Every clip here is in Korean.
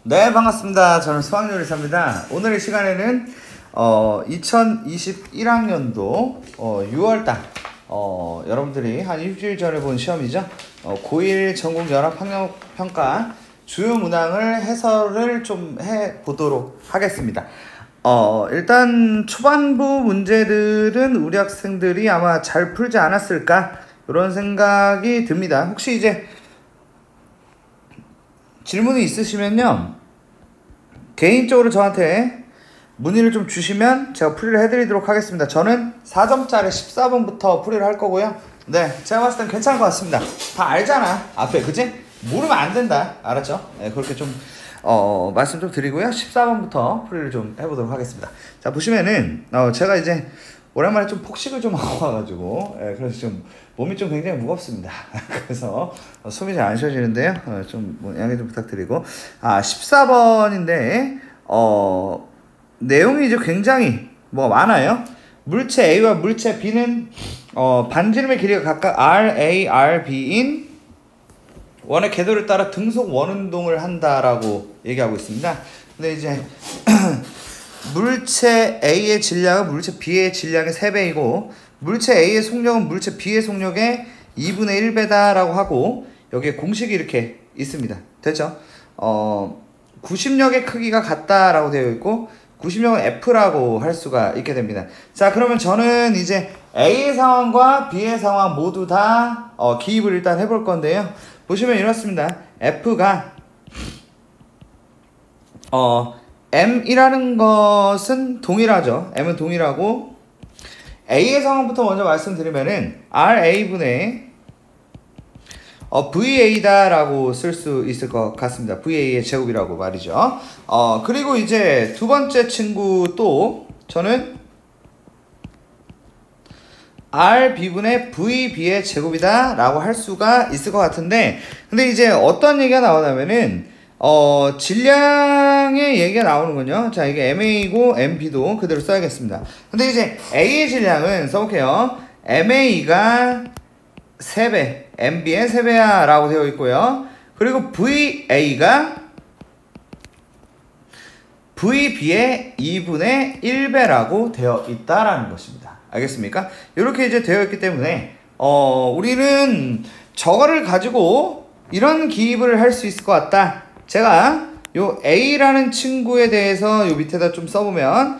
네, 반갑습니다. 저는 수학요리사입니다. 오늘의 시간에는 2021학년도 6월달 여러분들이 한 일주일 전에 본 시험이죠. 고1 전국 연합학력평가 주요 문항을 해설을 좀 해보도록 하겠습니다. 일단 초반부 문제들은 우리 학생들이 아마 잘 풀지 않았을까 이런 생각이 듭니다. 혹시 이제 질문이 있으시면요, 개인적으로 저한테 문의를 좀 주시면 제가 풀이를 해드리도록 하겠습니다. 저는 4점짜리 14번부터 풀이를 할 거고요. 네, 제가 봤을 땐 괜찮을 것 같습니다. 다 알잖아, 앞에, 그치? 모르면 안 된다, 알았죠? 네, 그렇게 좀 말씀 좀 드리고요. 14번부터 풀이를 좀 해보도록 하겠습니다. 자, 보시면은 제가 이제 오랜만에 좀 폭식을 좀 하고 와가지고, 그래서 좀 몸이 좀 굉장히 무겁습니다. 그래서 숨이 잘 안 쉬어지는데요. 좀 양해 좀 부탁드리고, 14번인데 내용이 이제 굉장히 많아요. 물체 A와 물체 B는 반지름의 길이가 각각 R, A, R, B인 원의 궤도를 따라 등속 원운동을 한다라고 얘기하고 있습니다. 근데 이제 물체 A의 질량은 물체 B의 질량의 3배이고 물체 A의 속력은 물체 B의 속력의 2분의 1배다 라고 하고, 여기에 공식이 이렇게 있습니다. 됐죠? 구심력의 크기가 같다라고 되어 있고 구심력은 F라고 할 수가 있게 됩니다. 자, 그러면 저는 이제 A의 상황과 B의 상황 모두 다 기입을 일단 해볼 건데요. 보시면 이렇습니다. F가 M이라는 것은 동일하죠. M은 동일하고, A의 상황부터 먼저 말씀드리면은 RA분의 VA다 라고 쓸 수 있을 것 같습니다. VA의 제곱이라고 말이죠. 그리고 이제 두 번째 친구 또 저는 RB분의 VB의 제곱이다 라고 할 수가 있을 것 같은데, 근데 이제 어떤 얘기가 나오냐면은 질량의 얘기가 나오는군요. 자, 이게 MA고 MB도 그대로 써야겠습니다. 근데 이제 A의 질량은 써볼게요. MA가 3배, MB의 3배야 라고 되어 있고요. 그리고 VA가 VB의 2분의 1배라고 되어 있다라는 것입니다. 알겠습니까? 이렇게 이제 되어 있기 때문에 우리는 저거를 가지고 이런 기입을 할 수 있을 것 같다. 제가 요 A라는 친구에 대해서 요 밑에다 좀 써보면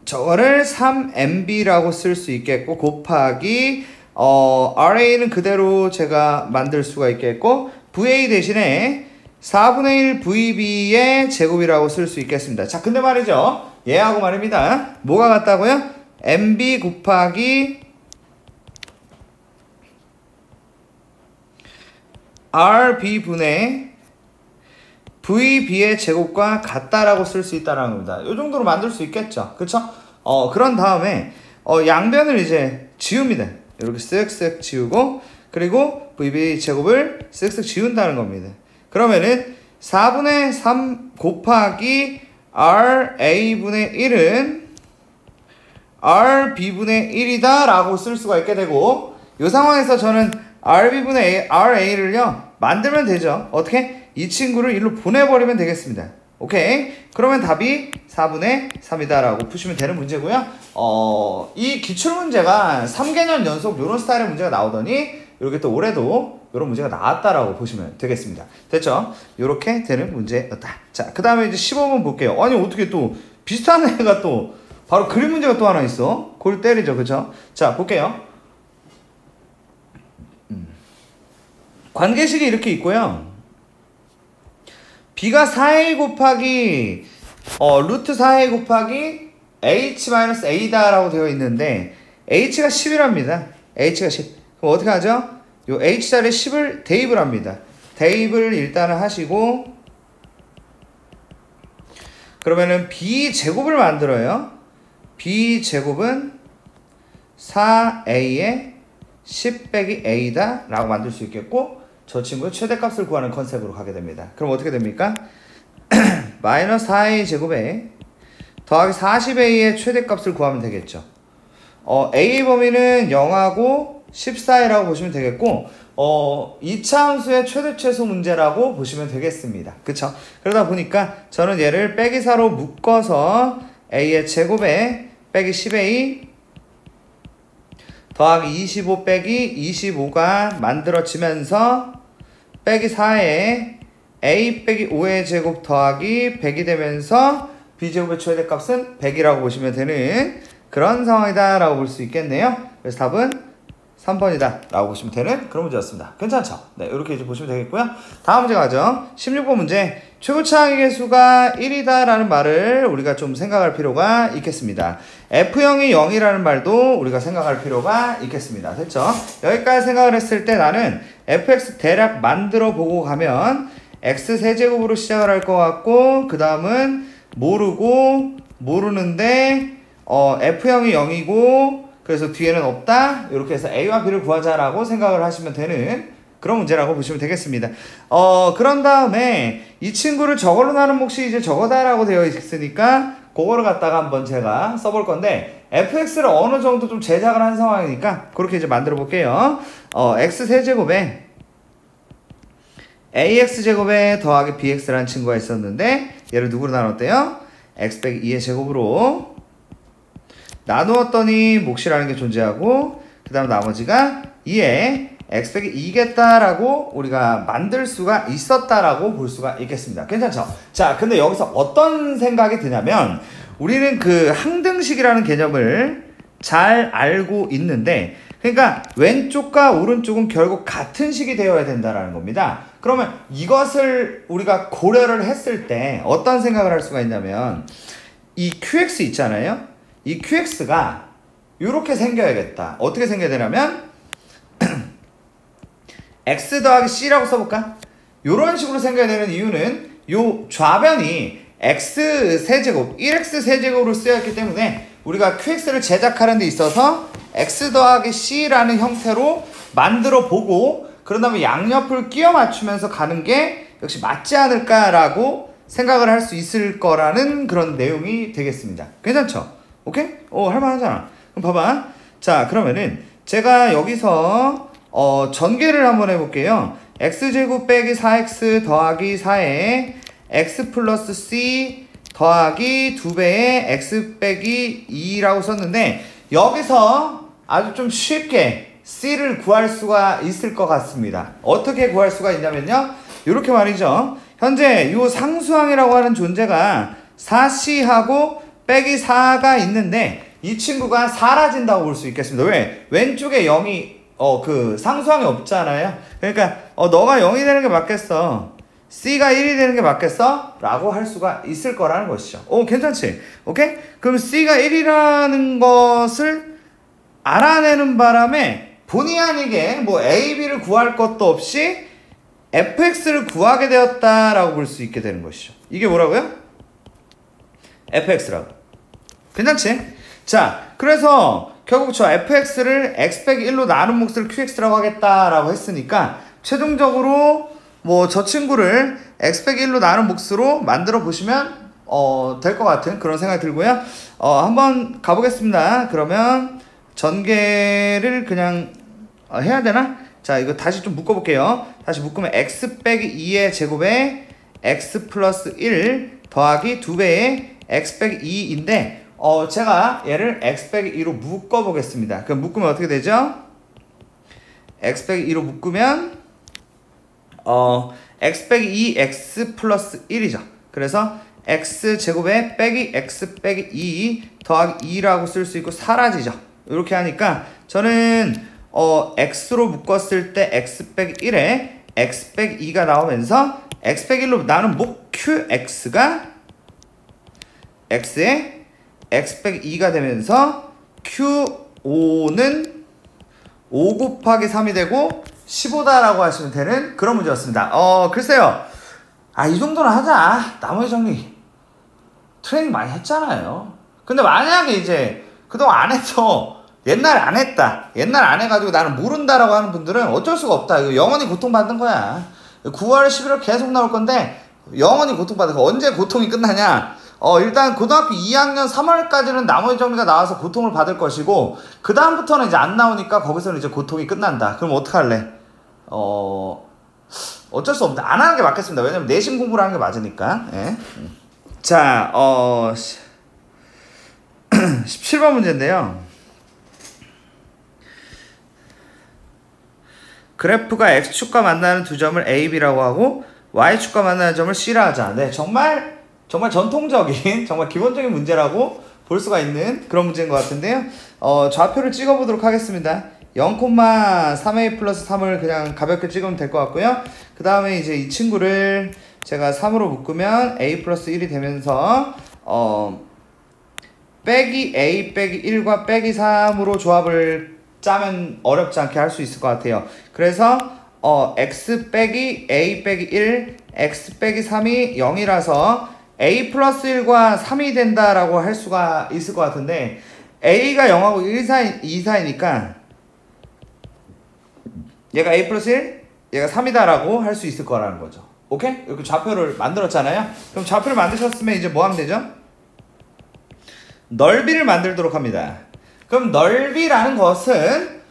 저거를 3MB라고 쓸 수 있겠고, 곱하기 RA는 그대로 제가 만들 수가 있겠고, VA 대신에 4분의 1 VB의 제곱이라고 쓸 수 있겠습니다. 자, 근데 말이죠, 얘하고 말입니다. 뭐가 같다고요? MB 곱하기 RB분의 VB의 제곱과 같다라고 쓸 수 있다라는 겁니다. 이 정도로 만들 수 있겠죠. 그쵸? 그런 다음에 양변을 이제 지웁니다. 이렇게 쓱쓱 지우고, 그리고 VB 제곱을 쓱쓱 지운다는 겁니다. 그러면은 4분의 3 곱하기 RA분의 1은 RB분의 1이다 라고 쓸 수가 있게 되고, 이 상황에서 저는 RB분의 RA를요 만들면 되죠. 어떻게? 이 친구를 일로 보내버리면 되겠습니다. 오케이? 그러면 답이 4분의 3이다 라고 푸시면 되는 문제고요. 이 기출문제가 3개년 연속 이런 스타일의 문제가 나오더니 이렇게 또 올해도 이런 문제가 나왔다라고 보시면 되겠습니다. 됐죠? 이렇게 되는 문제였다. 자, 그 다음에 이제 15번 볼게요. 아니, 어떻게 또 비슷한 애가 또 바로 그림 문제가 또 하나 있어. 골 때리죠. 그쵸? 자, 볼게요. 관계식이 이렇게 있고요. B가 4A 곱하기 루트 4A 곱하기 H-A다 라고 되어 있는데 H가 10이랍니다. H가 10. 그럼 어떻게 하죠? 요 H자리에 10을 대입을 합니다. 대입을 일단은 하시고, 그러면은 B제곱을 만들어요. B제곱은 4A에 10 빼기 A다 라고 만들 수 있겠고, 저 친구의 최대값을 구하는 컨셉으로 가게 됩니다. 그럼 어떻게 됩니까? 마이너스 4A 제곱에 더하기 40A의 최대값을 구하면 되겠죠. A의 범위는 0하고 14이라고 보시면 되겠고, 이차 함수의 최대 최소 문제라고 보시면 되겠습니다. 그쵸? 그러다 보니까 저는 얘를 빼기 4로 묶어서 a의 제곱에 빼기 10a 더하기 25 빼기 25가 만들어지면서 빼기 4에 a 빼기 5의 제곱 더하기 100이 되면서 b제곱의 최대값은 100이라고 보시면 되는 그런 상황이다 라고 볼 수 있겠네요. 그래서 답은 3번이다 라고 보시면 되는 그런 문제였습니다. 괜찮죠? 네, 이렇게 이제 보시면 되겠고요. 다음 문제 가죠. 16번 문제. 최고차항의 개수가 1이다 라는 말을 우리가 좀 생각할 필요가 있겠습니다. F형이 0이라는 말도 우리가 생각할 필요가 있겠습니다. 됐죠? 여기까지 생각을 했을 때 나는 fx 대략 만들어 보고 가면 x 세제곱으로 시작을 할 것 같고, 그 다음은 모르는데 F형이 0이고 그래서 뒤에는 없다. 이렇게 해서 A와 B를 구하자라고 생각을 하시면 되는 그런 문제라고 보시면 되겠습니다. 그런 다음에 이 친구를 저걸로 나눈 몫이 이제 저거다라고 되어 있으니까 그거를 갖다가 한번 제가 써볼 건데, fx를 어느 정도 좀 제작을 한 상황이니까 그렇게 이제 만들어 볼게요. x 세제곱에 ax제곱에 더하기 bx라는 친구가 있었는데 얘를 누구로 나눴대요? x 빼기 2의 제곱으로 나누었더니 몫이라는 게 존재하고, 그 다음 나머지가 2에 x 빼기 2겠다라고 우리가 만들 수가 있었다라고 볼 수가 있겠습니다. 괜찮죠? 자, 근데 여기서 어떤 생각이 드냐면, 우리는 그 항등식이라는 개념을 잘 알고 있는데, 그러니까 왼쪽과 오른쪽은 결국 같은 식이 되어야 된다라는 겁니다. 그러면 이것을 우리가 고려를 했을 때 어떤 생각을 할 수가 있냐면, 이 qx 있잖아요. 이 qx가 이렇게 생겨야겠다. 어떻게 생겨야 되냐면 x 더하기 c라고 써볼까? 이런 식으로 생겨야 되는 이유는 요 좌변이 x 세제곱 1x 세제곱으로 쓰여있기 때문에 우리가 qx를 제작하는 데 있어서 x 더하기 c라는 형태로 만들어 보고, 그런 다음에 양옆을 끼워 맞추면서 가는 게 역시 맞지 않을까라고 생각을 할 수 있을 거라는 그런 내용이 되겠습니다. 괜찮죠? 오케이? 할만하잖아. 그럼 봐봐. 자, 그러면은 제가 여기서 전개를 한번 해볼게요. x제곱 빼기 4x 더하기 4에 x 플러스 c 더하기 2배의 x 빼기 2라고 썼는데, 여기서 아주 좀 쉽게 c를 구할 수가 있을 것 같습니다. 어떻게 구할 수가 있냐면요, 이렇게 말이죠. 현재 이 상수항이라고 하는 존재가 4c하고 빼기 4가 있는데 이 친구가 사라진다고 볼 수 있겠습니다. 왜? 왼쪽에 0이 그 상수항이 없잖아요. 그러니까 너가 0이 되는 게 맞겠어, C가 1이 되는 게 맞겠어? 라고 할 수가 있을 거라는 것이죠. 괜찮지? 오케이? 그럼 C가 1이라는 것을 알아내는 바람에 본의 아니게 뭐 A, B를 구할 것도 없이 fx를 구하게 되었다라고 볼 수 있게 되는 것이죠. 이게 뭐라고요? fx라고. 괜찮지? 자, 그래서 결국 저 fx를 x 빼기 1로 나눈 몫을 qx라고 하겠다라고 했으니까 최종적으로 뭐 저 친구를 x 빼기 1로 나눈 몫으로 만들어 보시면 될 것 같은 그런 생각이 들고요. 한번 가보겠습니다. 그러면 전개를 그냥 해야 되나? 자, 이거 다시 좀 묶어볼게요. 다시 묶으면 x 빼기 2의 제곱에 x 플러스 1 더하기 2배의 x 빼기 2인데 제가 얘를 x 빼기 2로 묶어보겠습니다. 그럼 묶으면 어떻게 되죠? x 빼기 2로 묶으면 x 빼기 2 x 플러스 1이죠. 그래서 x 제곱에 빼기 x 빼기 2 더하기 2라고 쓸 수 있고 사라지죠. 이렇게 하니까 저는 x로 묶었을 때 x 빼기 1에 x 빼기 2가 나오면서 x 빼기 1로 나눈 목 qx가 x에 x 빼기 2가 되면서 q5는 5 곱하기 3이 되고 15다라고 하시면 되는 그런 문제였습니다. 글쎄요. 이 정도는 하자. 나머지 정리 트레이닝 많이 했잖아요. 근데 만약에 이제 그동안 안 했어. 옛날에 안 했다. 옛날에 안 해가지고 나는 모른다라고 하는 분들은 어쩔 수가 없다. 이거 영원히 고통받는 거야. 9월, 11월 계속 나올 건데 영원히 고통받는 거. 언제 고통이 끝나냐? 일단 고등학교 2학년 3월까지는 나머지 정리가 나와서 고통을 받을 것이고, 그 다음부터는 이제 안 나오니까 거기서는 이제 고통이 끝난다. 그럼 어떡할래? 어쩔 수 없다. 안 하는 게 맞겠습니다. 왜냐면 내신 공부를 하는 게 맞으니까. 예. 자, 17번 문제인데요. 그래프가 X축과 만나는 두 점을 A, B라고 하고 Y축과 만나는 점을 C라 하자. 네, 정말 전통적인, 정말 기본적인 문제라고 볼 수가 있는 그런 문제인 것 같은데요. 좌표를 찍어보도록 하겠습니다. 0,3a 플러스 3을 그냥 가볍게 찍으면 될 것 같고요. 그 다음에 이제 이 친구를 제가 3으로 묶으면 a 플러스 1이 되면서 빼기 a 빼기 1과 빼기 3으로 조합을 짜면 어렵지 않게 할 수 있을 것 같아요. 그래서 x 빼기 a 빼기 1, x 빼기 3이 0이라서 a 플러스 1과 3이 된다라고 할 수가 있을 것 같은데, a가 0하고 2 사이니까 얘가 a 플러스 1, 얘가 3이다라고 할 수 있을 거라는 거죠. 오케이? 이렇게 좌표를 만들었잖아요. 그럼 좌표를 만드셨으면 이제 뭐 하면 되죠? 넓이를 만들도록 합니다. 그럼 넓이라는 것은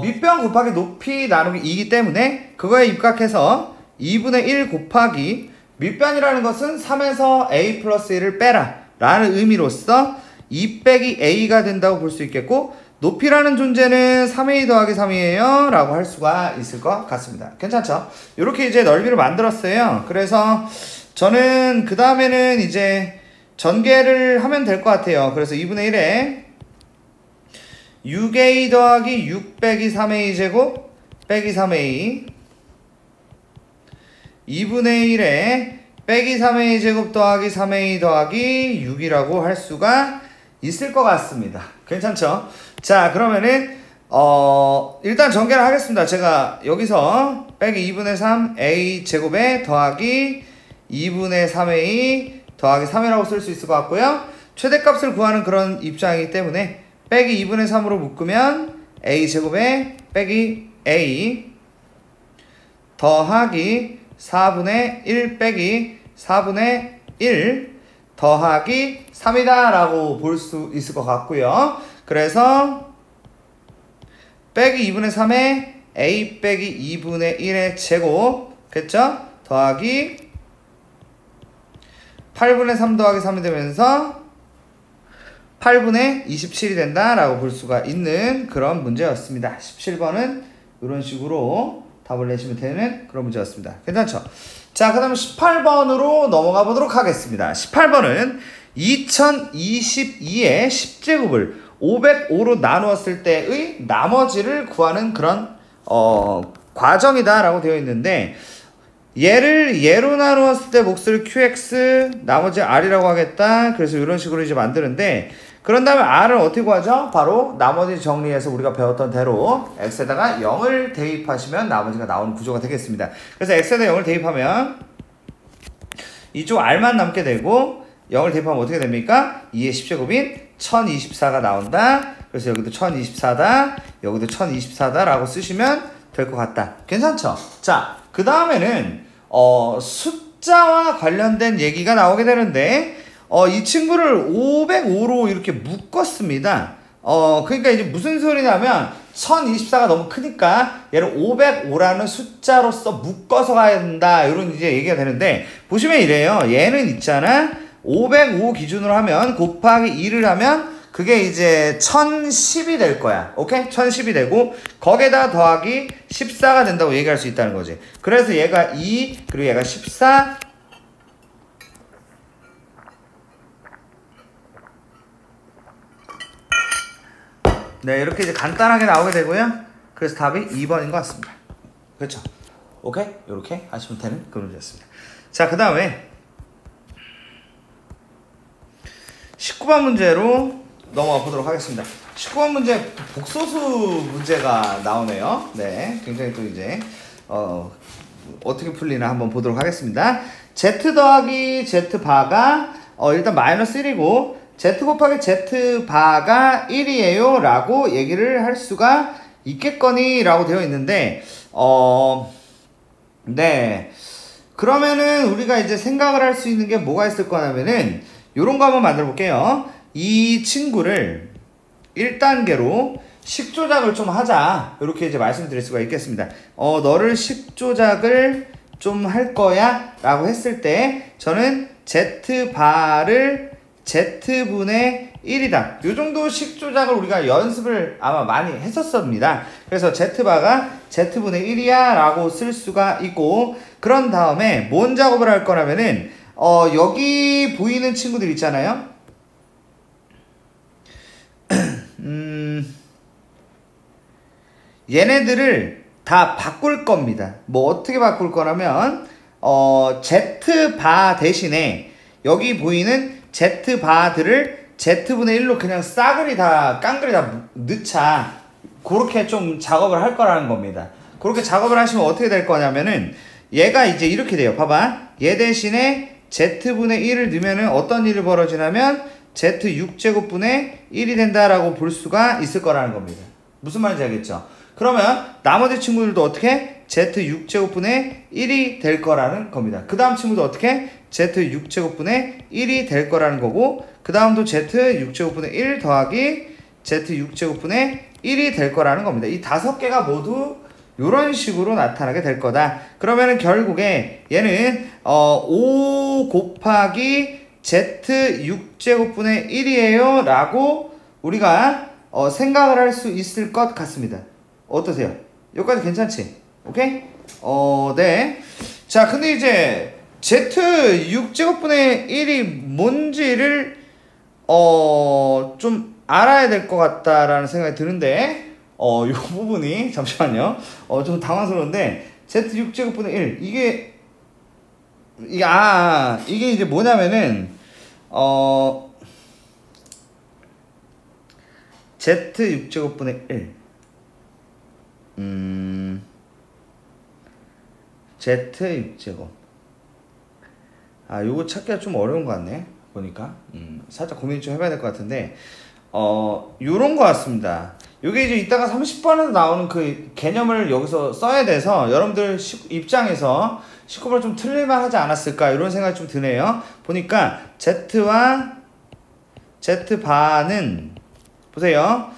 밑변 곱하기 높이 나누기 2이기 때문에 그거에 입각해서 2분의 1 곱하기 밑변이라는 것은 3에서 a 플러스 1을 빼라 라는 의미로서 2 빼기 a가 된다고 볼 수 있겠고, 높이라는 존재는 3a 더하기 3이에요 라고 할 수가 있을 것 같습니다. 괜찮죠? 이렇게 이제 넓이를 만들었어요. 그래서 저는 그 다음에는 이제 전개를 하면 될 것 같아요. 그래서 2분의 1에 6a 더하기 6 빼기 3a 제곱 빼기 3a 2분의 1에 빼기 3a 제곱 더하기 3a 더하기 6이라고 할 수가 있을 것 같습니다. 괜찮죠? 자, 그러면은 일단 전개를 하겠습니다. 제가 여기서 빼기 2분의 3 a 제곱에 더하기 2분의 3a 더하기 3이라고 쓸 수 있을 것 같고요. 최대값을 구하는 그런 입장이기 때문에 빼기 2분의 3으로 묶으면 a 제곱에 빼기 a 더하기 4분의 1 빼기 4분의 1 더하기 3이다 라고 볼 수 있을 것 같고요. 그래서 빼기 2분의 3에 a 빼기 2분의 1의 제곱, 그쵸? 더하기 8분의 3 더하기 3이 되면서 8분의 27이 된다 라고 볼 수가 있는 그런 문제였습니다. 17번은 이런 식으로 답을 내시면 되는 그런 문제였습니다. 괜찮죠? 자, 그 다음에 18번으로 넘어가 보도록 하겠습니다. 18번은 2022의 10제곱을 505로 나누었을 때의 나머지를 구하는 그런 과정이다 라고 되어 있는데, 얘를 얘로 나누었을 때 몫을 qx 나머지 r이라고 하겠다. 그래서 이런 식으로 이제 만드는데, 그런 다음에 r을 어떻게 구하죠? 바로 나머지 정리해서 우리가 배웠던 대로 x에다가 0을 대입하시면 나머지가 나오는 구조가 되겠습니다. 그래서 x에다 0을 대입하면 이쪽 r만 남게 되고, 0을 대입하면 어떻게 됩니까? 2의 10제곱인 1024가 나온다. 그래서 여기도 1024다, 여기도 1024다 라고 쓰시면 될 것 같다. 괜찮죠? 자, 그 다음에는 숫자와 관련된 얘기가 나오게 되는데, 이 친구를 505로 이렇게 묶었습니다. 그러니까 이제 무슨 소리냐면 1024가 너무 크니까 얘를 505라는 숫자로서 묶어서 가야 된다, 이런 이제 얘기가 되는데, 보시면 이래요. 얘는 있잖아, 505 기준으로 하면 곱하기 2를 하면 그게 이제 1010이 될 거야. 오케이? 1010이 되고 거기에다 더하기 14가 된다고 얘기할 수 있다는 거지. 그래서 얘가 2 그리고 얘가 14. 네, 이렇게 이제 간단하게 나오게 되고요. 그래서 답이 2번인 것 같습니다. 그렇죠? 오케이? 이렇게 하시면 되는 그런 문제였습니다. 자, 그 다음에 19번 문제로 넘어가 보도록 하겠습니다. 19번 문제 복소수 문제가 나오네요. 네, 굉장히 또 이제 어떻게 풀리나 한번 보도록 하겠습니다. z 더하기 z 바가 일단 마이너스 1이고 z 곱하기 z 바가 1이에요 라고 얘기를 할 수가 있겠거니 라고 되어 있는데, 네, 그러면은 우리가 이제 생각을 할 수 있는 게 뭐가 있을 거냐면은 요런 거 한번 만들어 볼게요. 이 친구를 1단계로 식 조작을 좀 하자. 이렇게 이제 말씀드릴 수가 있겠습니다. 너를 식 조작을 좀 할 거야 라고 했을 때 저는 z바를 z분의 1이다. 요 정도 식 조작을 우리가 연습을 아마 많이 했었습니다. 그래서 z바가 z분의 1이야 라고 쓸 수가 있고, 그런 다음에 뭔 작업을 할 거냐면은 여기 보이는 친구들 있잖아요. 얘네들을 다 바꿀 겁니다. 뭐 어떻게 바꿀 거냐면 z바 대신에 여기 보이는 z바들을 z분의 1로 그냥 깡그리 다 넣자. 그렇게 좀 작업을 할 거라는 겁니다. 그렇게 작업을 하시면 어떻게 될 거냐면은 얘가 이제 이렇게 돼요. 봐봐. 얘 대신에 z분의 1을 넣으면은 어떤 일이 벌어지냐면 z6제곱분의 1이 된다라고 볼 수가 있을 거라는 겁니다. 무슨 말인지 알겠죠? 그러면 나머지 친구들도 어떻게? z6제곱분의 1이 될 거라는 겁니다. 그 다음 친구도 어떻게? z6제곱분의 1이 될 거라는 거고, 그 다음도 z6제곱분의 1 더하기 z6제곱분의 1이 될 거라는 겁니다. 이 5개가 모두 이런 식으로 나타나게 될 거다. 그러면은 결국에 얘는 5 곱하기 z6제곱분의 1이에요 라고 우리가 생각을 할 수 있을 것 같습니다. 어떠세요? 여기까지 괜찮지? 오케이? 네. 자, 근데 이제 z6제곱분의 1이 뭔지를 좀 알아야 될 것 같다라는 생각이 드는데, 이 부분이 잠시만요. 좀 당황스러운데 z6제곱분의 1 이게 이제 뭐냐면은 z6제곱분의 1 z6제곱 요거 찾기가 좀 어려운 것 같네 보니까. 살짝 고민 좀 해봐야 될 것 같은데 요런 것 같습니다. 요게 이제 이따가 30번에서 나오는 그 개념을 여기서 써야 돼서 여러분들 입장에서 19번 좀 틀릴만 하지 않았을까 이런 생각이 좀 드네요. 보니까 z와 z바는 보세요.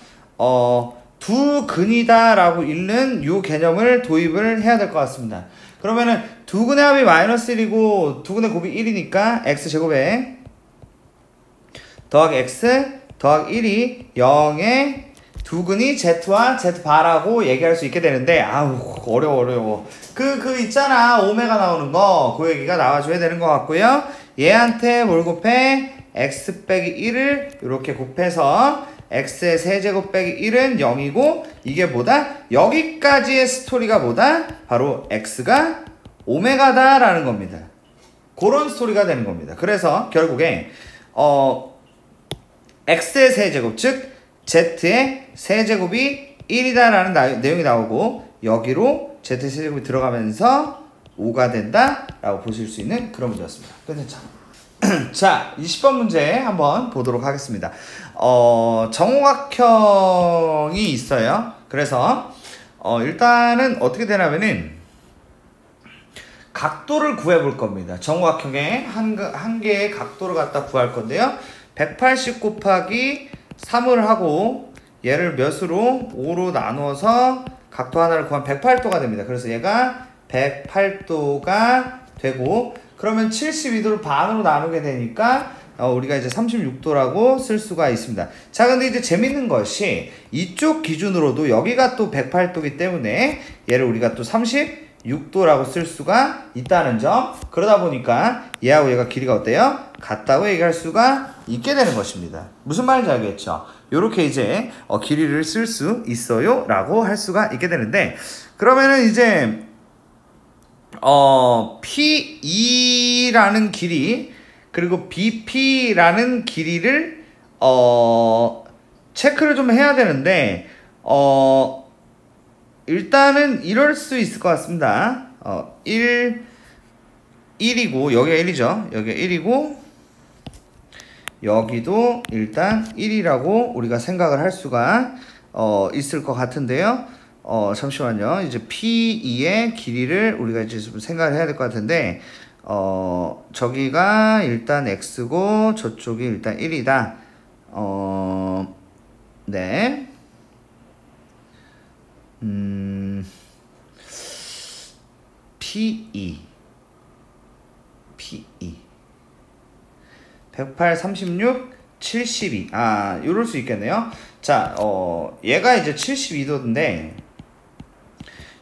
두 근이다 라고 읽는 요 개념을 도입을 해야 될 것 같습니다. 그러면은 두 근의 합이 마이너스 1이고 두 근의 곱이 1이니까 x제곱에 더하기 x 더하기 1이 0에 두 근이 z와 z바라고 얘기할 수 있게 되는데, 어려워. 그 있잖아. 오메가 나오는 거. 그 얘기가 나와줘야 되는 것 같고요. 얘한테 뭘 곱해? x 빼기 1을 이렇게 곱해서 x의 세제곱 빼기 1은 0이고, 이게 뭐다? 여기까지의 스토리가 뭐다? 바로 x가 오메가다 라는 겁니다. 그런 스토리가 되는 겁니다. 그래서 결국에 x의 세제곱, 즉 z의 세제곱이 1이다 라는 내용이 나오고, 여기로 z의 세제곱이 들어가면서 5가 된다 라고 보실 수 있는 그런 문제였습니다. 괜찮죠? 자, 20번 문제 한번 보도록 하겠습니다. 정오각형이 있어요. 그래서 일단은 어떻게 되냐면은 각도를 구해 볼 겁니다. 정오각형의 한 개의 각도를 갖다 구할 건데요. 180 곱하기 3을 하고 얘를 몇으로? 5로 나누어서 각도 하나를 구하면 108도가 됩니다. 그래서 얘가 108도가 되고, 그러면 72도를 반으로 나누게 되니까 우리가 이제 36도라고 쓸 수가 있습니다. 자, 근데 이제 재밌는 것이 이쪽 기준으로도 여기가 또 108도이기 때문에 얘를 우리가 또 36도라고 쓸 수가 있다는 점. 그러다 보니까 얘하고 얘가 길이가 어때요? 같다고 얘기할 수가 있게 되는 것입니다. 무슨 말인지 알겠죠? 요렇게 이제 길이를 쓸 수 있어요 라고 할 수가 있게 되는데, 그러면은 이제 P2라는 길이 그리고 BP라는 길이를 체크를 좀 해야 되는데 일단은 이럴 수 있을 것 같습니다. 1이고 여기가 1이죠. 여기가 1이고 여기도 일단 1이라고 우리가 생각을 할 수가 있을 것 같은데요. 잠시만요. 이제 P2의 길이를 우리가 이제 좀 생각을 해야 될 것 같은데, 저기가 일단 x고 저쪽이 일단 1이다. 네. P2 108, 36, 72. 요럴 수 있겠네요. 자, 얘가 이제 72도인데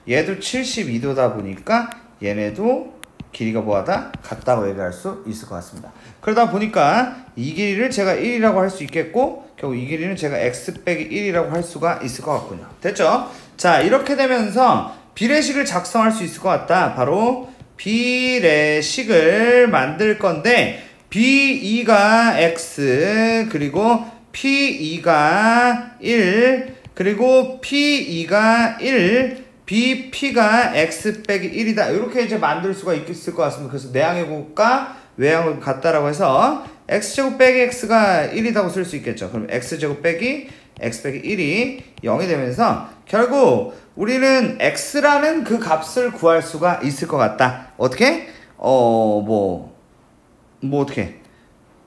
얘도 72도다 보니까 얘네도 길이가 뭐하다? 같다고 얘기할 수 있을 것 같습니다. 그러다 보니까 이 길이를 제가 1이라고 할 수 있겠고 결국 이 길이는 제가 x 빼기 1이라고 할 수가 있을 것 같군요. 됐죠? 자, 이렇게 되면서 비례식을 작성할 수 있을 것 같다. 바로 비례식을 만들 건데 B2가 x 그리고 P2가 1 그리고 P2가 1 BP가 x 빼기 1이다. 이렇게 이제 만들 수가 있을 것 같습니다. 그래서 내항의 곱과 외항의 곱 같다라고 해서 x제곱 빼기 x가 1이라고 쓸 수 있겠죠. 그럼 x제곱 빼기 x 빼기 1이 0이 되면서 결국 우리는 x라는 그 값을 구할 수가 있을 것 같다. 어떻게? 어떻게?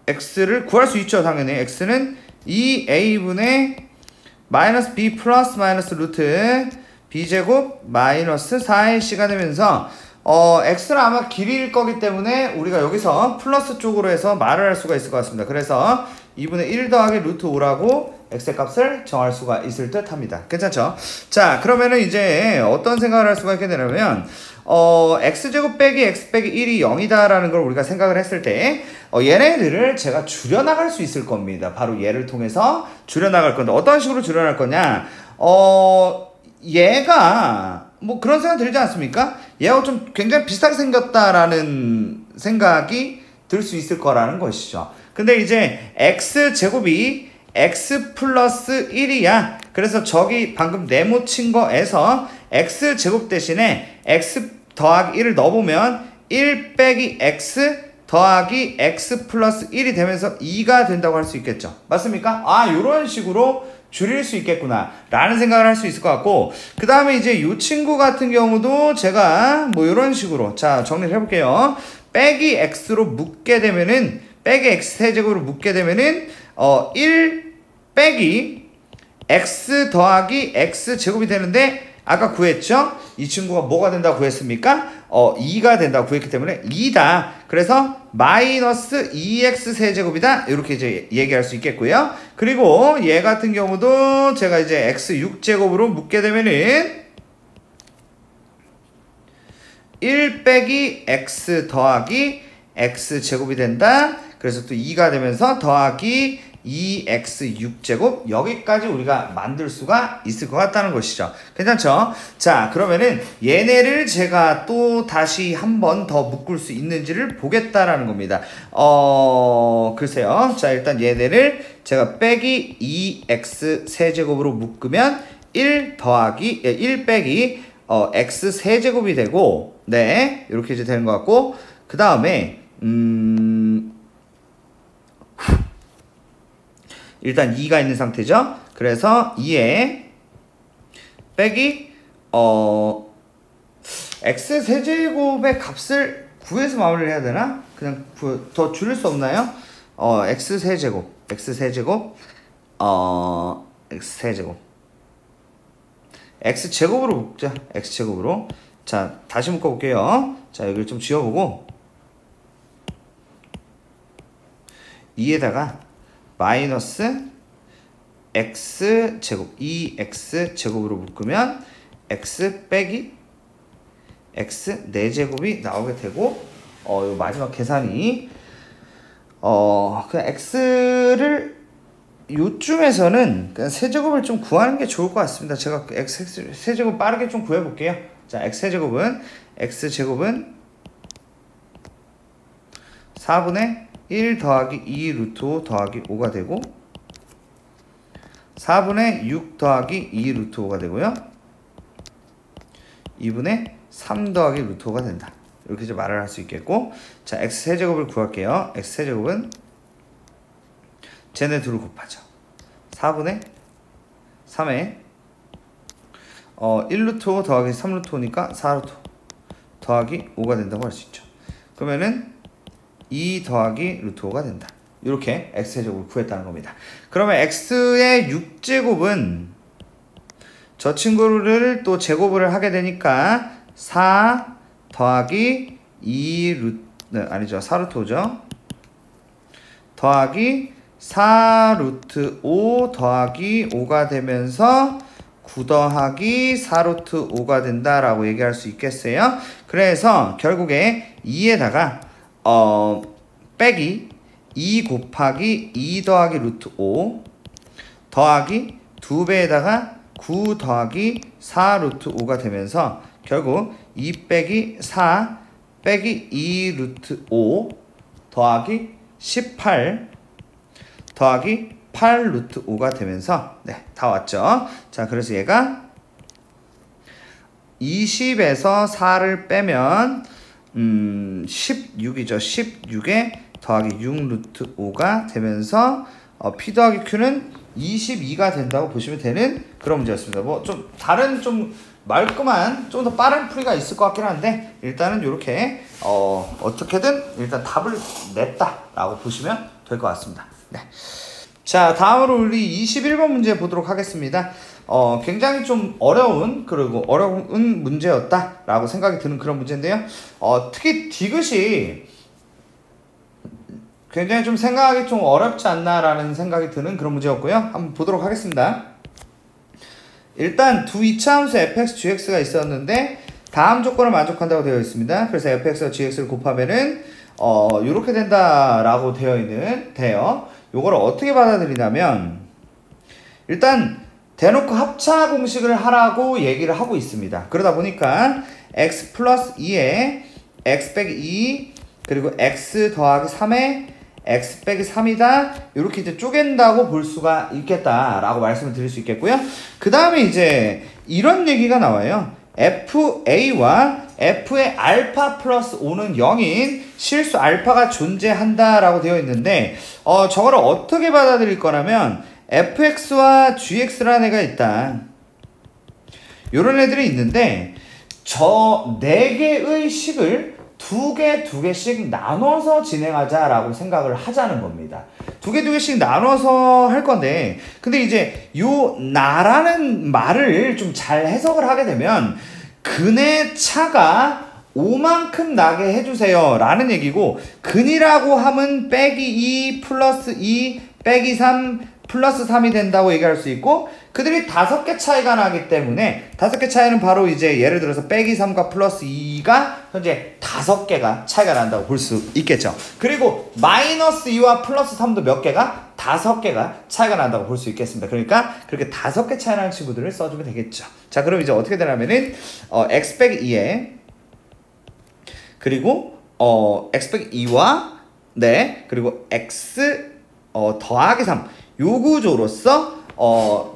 x를 구할 수 있죠. 당연히 x는 2a분의 마이너스 b 플러스 마이너스 루트 b제곱 마이너스 4ac가 되면서 x는 아마 길이일 거기 때문에 우리가 여기서 플러스 쪽으로 해서 말을 할 수가 있을 것 같습니다. 그래서 2분의 1 더하기 루트 5라고 x의 값을 정할 수가 있을 듯 합니다. 괜찮죠? 자, 그러면은 이제 어떤 생각을 할 수가 있게 되냐면 x제곱 빼기 x 빼기 1이 0이다라는 걸 우리가 생각을 했을 때 얘네들을 제가 줄여나갈 수 있을 겁니다. 바로 얘를 통해서 줄여나갈 건데 어떤 식으로 줄여나갈 거냐? 얘가 뭐 그런 생각 들지 않습니까? 얘하고 좀 굉장히 비슷하게 생겼다라는 생각이 들 수 있을 거라는 것이죠. 근데 이제 x제곱이 x 플러스 1이야. 그래서 저기 방금 네모친 거에서 x제곱 대신에 x 더하기 1을 넣어보면 1 빼기 x 더하기 x 플러스 1이 되면서 2가 된다고 할 수 있겠죠. 맞습니까? 요런 식으로 줄일 수 있겠구나 라는 생각을 할 수 있을 것 같고, 그 다음에 이제 이 친구 같은 경우도 제가 뭐 이런 식으로 자 정리를 해볼게요. 빼기 x로 묶게 되면은 빼기 x 세제곱으로 묶게 되면은 1 빼기 x 더하기 x 제곱이 되는데 아까 구했죠? 이 친구가 뭐가 된다고 구했습니까? 2가 된다고 구했기 때문에 2다. 그래서 마이너스 2x 세제곱이다. 이렇게 이제 얘기할 수 있겠고요. 그리고 얘 같은 경우도 제가 이제 x 6제곱으로 묶게 되면은 1 빼기 x 더하기 x 제곱이 된다. 그래서 또 2가 되면서 더하기 2x6제곱 여기까지 우리가 만들 수가 있을 것 같다는 것이죠. 괜찮죠? 자, 그러면은 얘네를 제가 또 다시 한 번 더 묶을 수 있는지를 보겠다라는 겁니다. 글쎄요. 자, 일단 얘네를 제가 빼기 2x 세제곱으로 묶으면 1 빼기 x 세제곱이 되고, 네, 이렇게 이제 되는 것 같고, 그 다음에 일단 2가 있는 상태죠. 그래서 2에 빼기 x 세제곱의 값을 구해서 마무리를 해야 되나? 그냥 더 줄일 수 없나요? x 세제곱 x제곱으로 묶자. x제곱으로. 자, 다시 묶어볼게요. 자, 여기를 좀 지워보고 2에다가 마이너스 x제곱 2x제곱으로 묶으면 x 빼기 x 4제곱이 나오게 되고 요 마지막 계산이 그냥 x를 요쯤에서는 그냥 세제곱을 좀 구하는 게 좋을 것 같습니다. 제가 x 세제곱 빠르게 좀 구해볼게요. 자, x제곱은 4분의 1 더하기 2 루트 5 더하기 5가 되고 4분의 6 더하기 2 루트 5가 되고요. 2분의 3 더하기 루트 5가 된다. 이렇게 이제 말을 할 수 있겠고, 자, x 세제곱을 구할게요. x 세제곱은 쟤네 둘을 곱하죠. 4분의 3에 1루트 5 더하기 3루트 5니까 4루트 5 더하기 5가 된다고 할 수 있죠. 그러면은 2 더하기 루트 5가 된다. 이렇게 x제곱을 구했다는 겁니다. 그러면 x의 6제곱은 저 친구를 또 제곱을 하게 되니까 4 더하기 2 루트, 네, 아니죠. 4 루트 5죠. 더하기 4 루트 5 더하기 5가 되면서 9 더하기 4 루트 5가 된다라고 얘기할 수 있겠어요. 그래서 결국에 2에다가 빼기 2 곱하기 2 더하기 루트 5 더하기 2배에다가 9 더하기 4 루트 5가 되면서 결국 2 빼기 4 빼기 2 루트 5 더하기 18 더하기 8 루트 5가 되면서 네, 다 왔죠. 자, 그래서 얘가 20에서 4를 빼면 16이죠. 16에 더하기 6 루트 5가 되면서 P 더하기 Q는 22가 된다고 보시면 되는 그런 문제였습니다. 뭐 좀 다른 좀 말끔한 좀 더 빠른 풀이가 있을 것 같긴 한데 일단은 이렇게 어떻게든 일단 답을 냈다라고 보시면 될 것 같습니다. 네. 자, 다음으로 우리 21번 문제 보도록 하겠습니다. 굉장히 좀 어려운 문제였다라고 생각이 드는 그런 문제인데요. 특히 디귿이 굉장히 좀 생각하기 좀 어렵지 않나라는 생각이 드는 그런 문제였고요. 한번 보도록 하겠습니다. 일단 두 이차함수 fx, gx가 있었는데 다음 조건을 만족한다고 되어 있습니다. 그래서 fx와 gx를 곱하면은 이렇게 된다라고 돼요. 요거를 어떻게 받아들이냐면 일단 대놓고 합차 공식을 하라고 얘기를 하고 있습니다. 그러다 보니까 x 플러스 2에 x 빼기 2 그리고 x 더하기 3에 x 빼기 3이다 이렇게 이제 쪼갠다고 볼 수가 있겠다라고 말씀을 드릴 수 있겠고요. 그 다음에 이제 이런 얘기가 나와요. fa와 f의 알파 플러스 5는 0인 실수 알파가 존재한다라고 되어 있는데 저거를 어떻게 받아들일 거냐면 fx와 gx라는 애가 있다. 요런 애들이 있는데 저 4개의 식을 두 개씩 나눠서 진행하자라고 생각을 하자는 겁니다. 두 개씩 나눠서 할 건데 근데 이제 요 나라는 말을 좀 잘 해석을 하게 되면 근의 차가 5만큼 나게 해주세요 라는 얘기고 근이라고 하면 빼기 2 플러스 2 빼기 3 플러스 3이 된다고 얘기할 수 있고 그들이 5개 차이가 나기 때문에 5개 차이는 바로 이제 예를 들어서 빼기 3과 플러스 2가 현재 5개가 차이가 난다고 볼 수 있겠죠. 그리고 마이너스 2와 플러스 3도 몇 개가? 5개가 차이가 난다고 볼 수 있겠습니다. 그러니까 그렇게 5개 차이 나는 친구들을 써주면 되겠죠. 자, 그럼 이제 어떻게 되냐면은 x 빼기 2에 그리고 x 빼기 2와 네 그리고 x 더하기 3 요 구조로서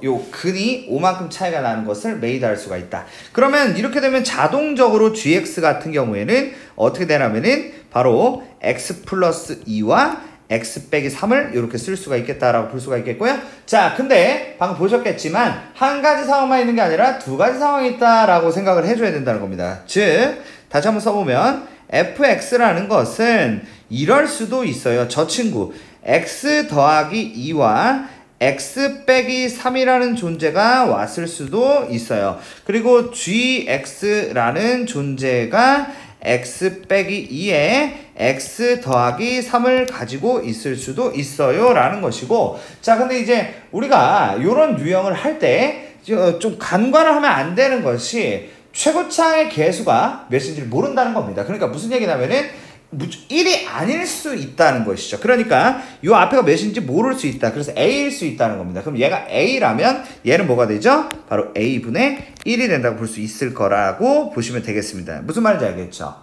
요 근이 5만큼 차이가 나는 것을 매이드할 수가 있다. 그러면 이렇게 되면 자동적으로 gx 같은 경우에는 어떻게 되냐면은 바로 x 플러스 2와 x 빼기 3을 이렇게 쓸 수가 있겠다라고 볼 수가 있겠고요. 자, 근데 방금 보셨겠지만 한 가지 상황만 있는 게 아니라 두 가지 상황이 있다라고 생각을 해줘야 된다는 겁니다. 즉 다시 한번 써보면 fx라는 것은 이럴 수도 있어요. 저 친구 x 더하기 2와 x 빼기 3이라는 존재가 왔을 수도 있어요. 그리고 gx라는 존재가 x 빼기 2에 x 더하기 3을 가지고 있을 수도 있어요 라는 것이고 자 근데 이제 우리가 이런 유형을 할 때 좀 간과를 하면 안 되는 것이 최고차의 개수가 몇인지를 모른다는 겁니다. 그러니까 무슨 얘기냐면은 1이 아닐 수 있다는 것이죠. 그러니까 이 앞에가 몇인지 모를 수 있다. 그래서 A일 수 있다는 겁니다. 그럼 얘가 A라면 얘는 뭐가 되죠? 바로 A분의 1이 된다고 볼 수 있을 거라고 보시면 되겠습니다. 무슨 말인지 알겠죠?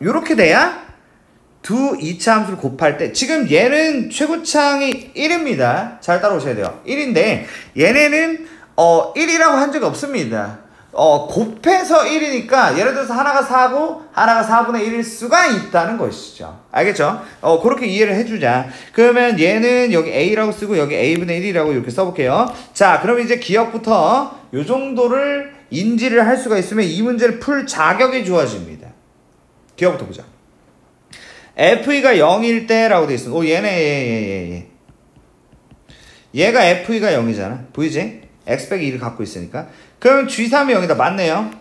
요렇게 돼야 두 이차함수를 곱할 때 지금 얘는 최고차항이 1입니다. 잘 따라오셔야 돼요. 1인데 얘네는 1이라고 한 적이 없습니다. 곱해서 1이니까 예를 들어서 하나가 4고 하나가 4분의 1일 수가 있다는 것이죠. 알겠죠? 그렇게 이해를 해주자. 그러면 얘는 여기 A라고 쓰고 여기 A분의 1이라고 이렇게 써볼게요. 자, 그럼 이제 기억부터 요 정도를 인지를 할 수가 있으면 이 문제를 풀 자격이 주어집니다. 기억부터 보자. FE가 0일 때라고 되어 있습니다. 오, 얘네, 얘가 FE가 0이잖아. 보이지? X 빼기 2를 갖고 있으니까. 그럼 G3이 0이다. 맞네요.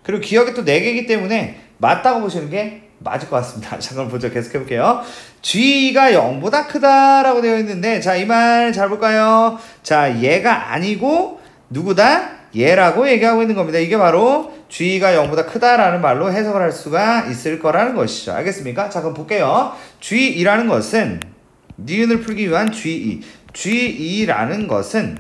그리고 기억이 또 4개이기 때문에 맞다고 보시는 게 맞을 것 같습니다. 자, 그럼 보죠. 계속 해볼게요. G가 0보다 크다라고 되어 있는데, 자, 이 말 잘 볼까요? 자, 얘가 아니고, 누구다? 얘라고 얘기하고 있는 겁니다. 이게 바로 G가 0보다 크다라는 말로 해석을 할 수가 있을 거라는 것이죠. 알겠습니까? 자, 그럼 볼게요. G2라는 것은, 니은을 풀기 위한 G2. G2라는 것은,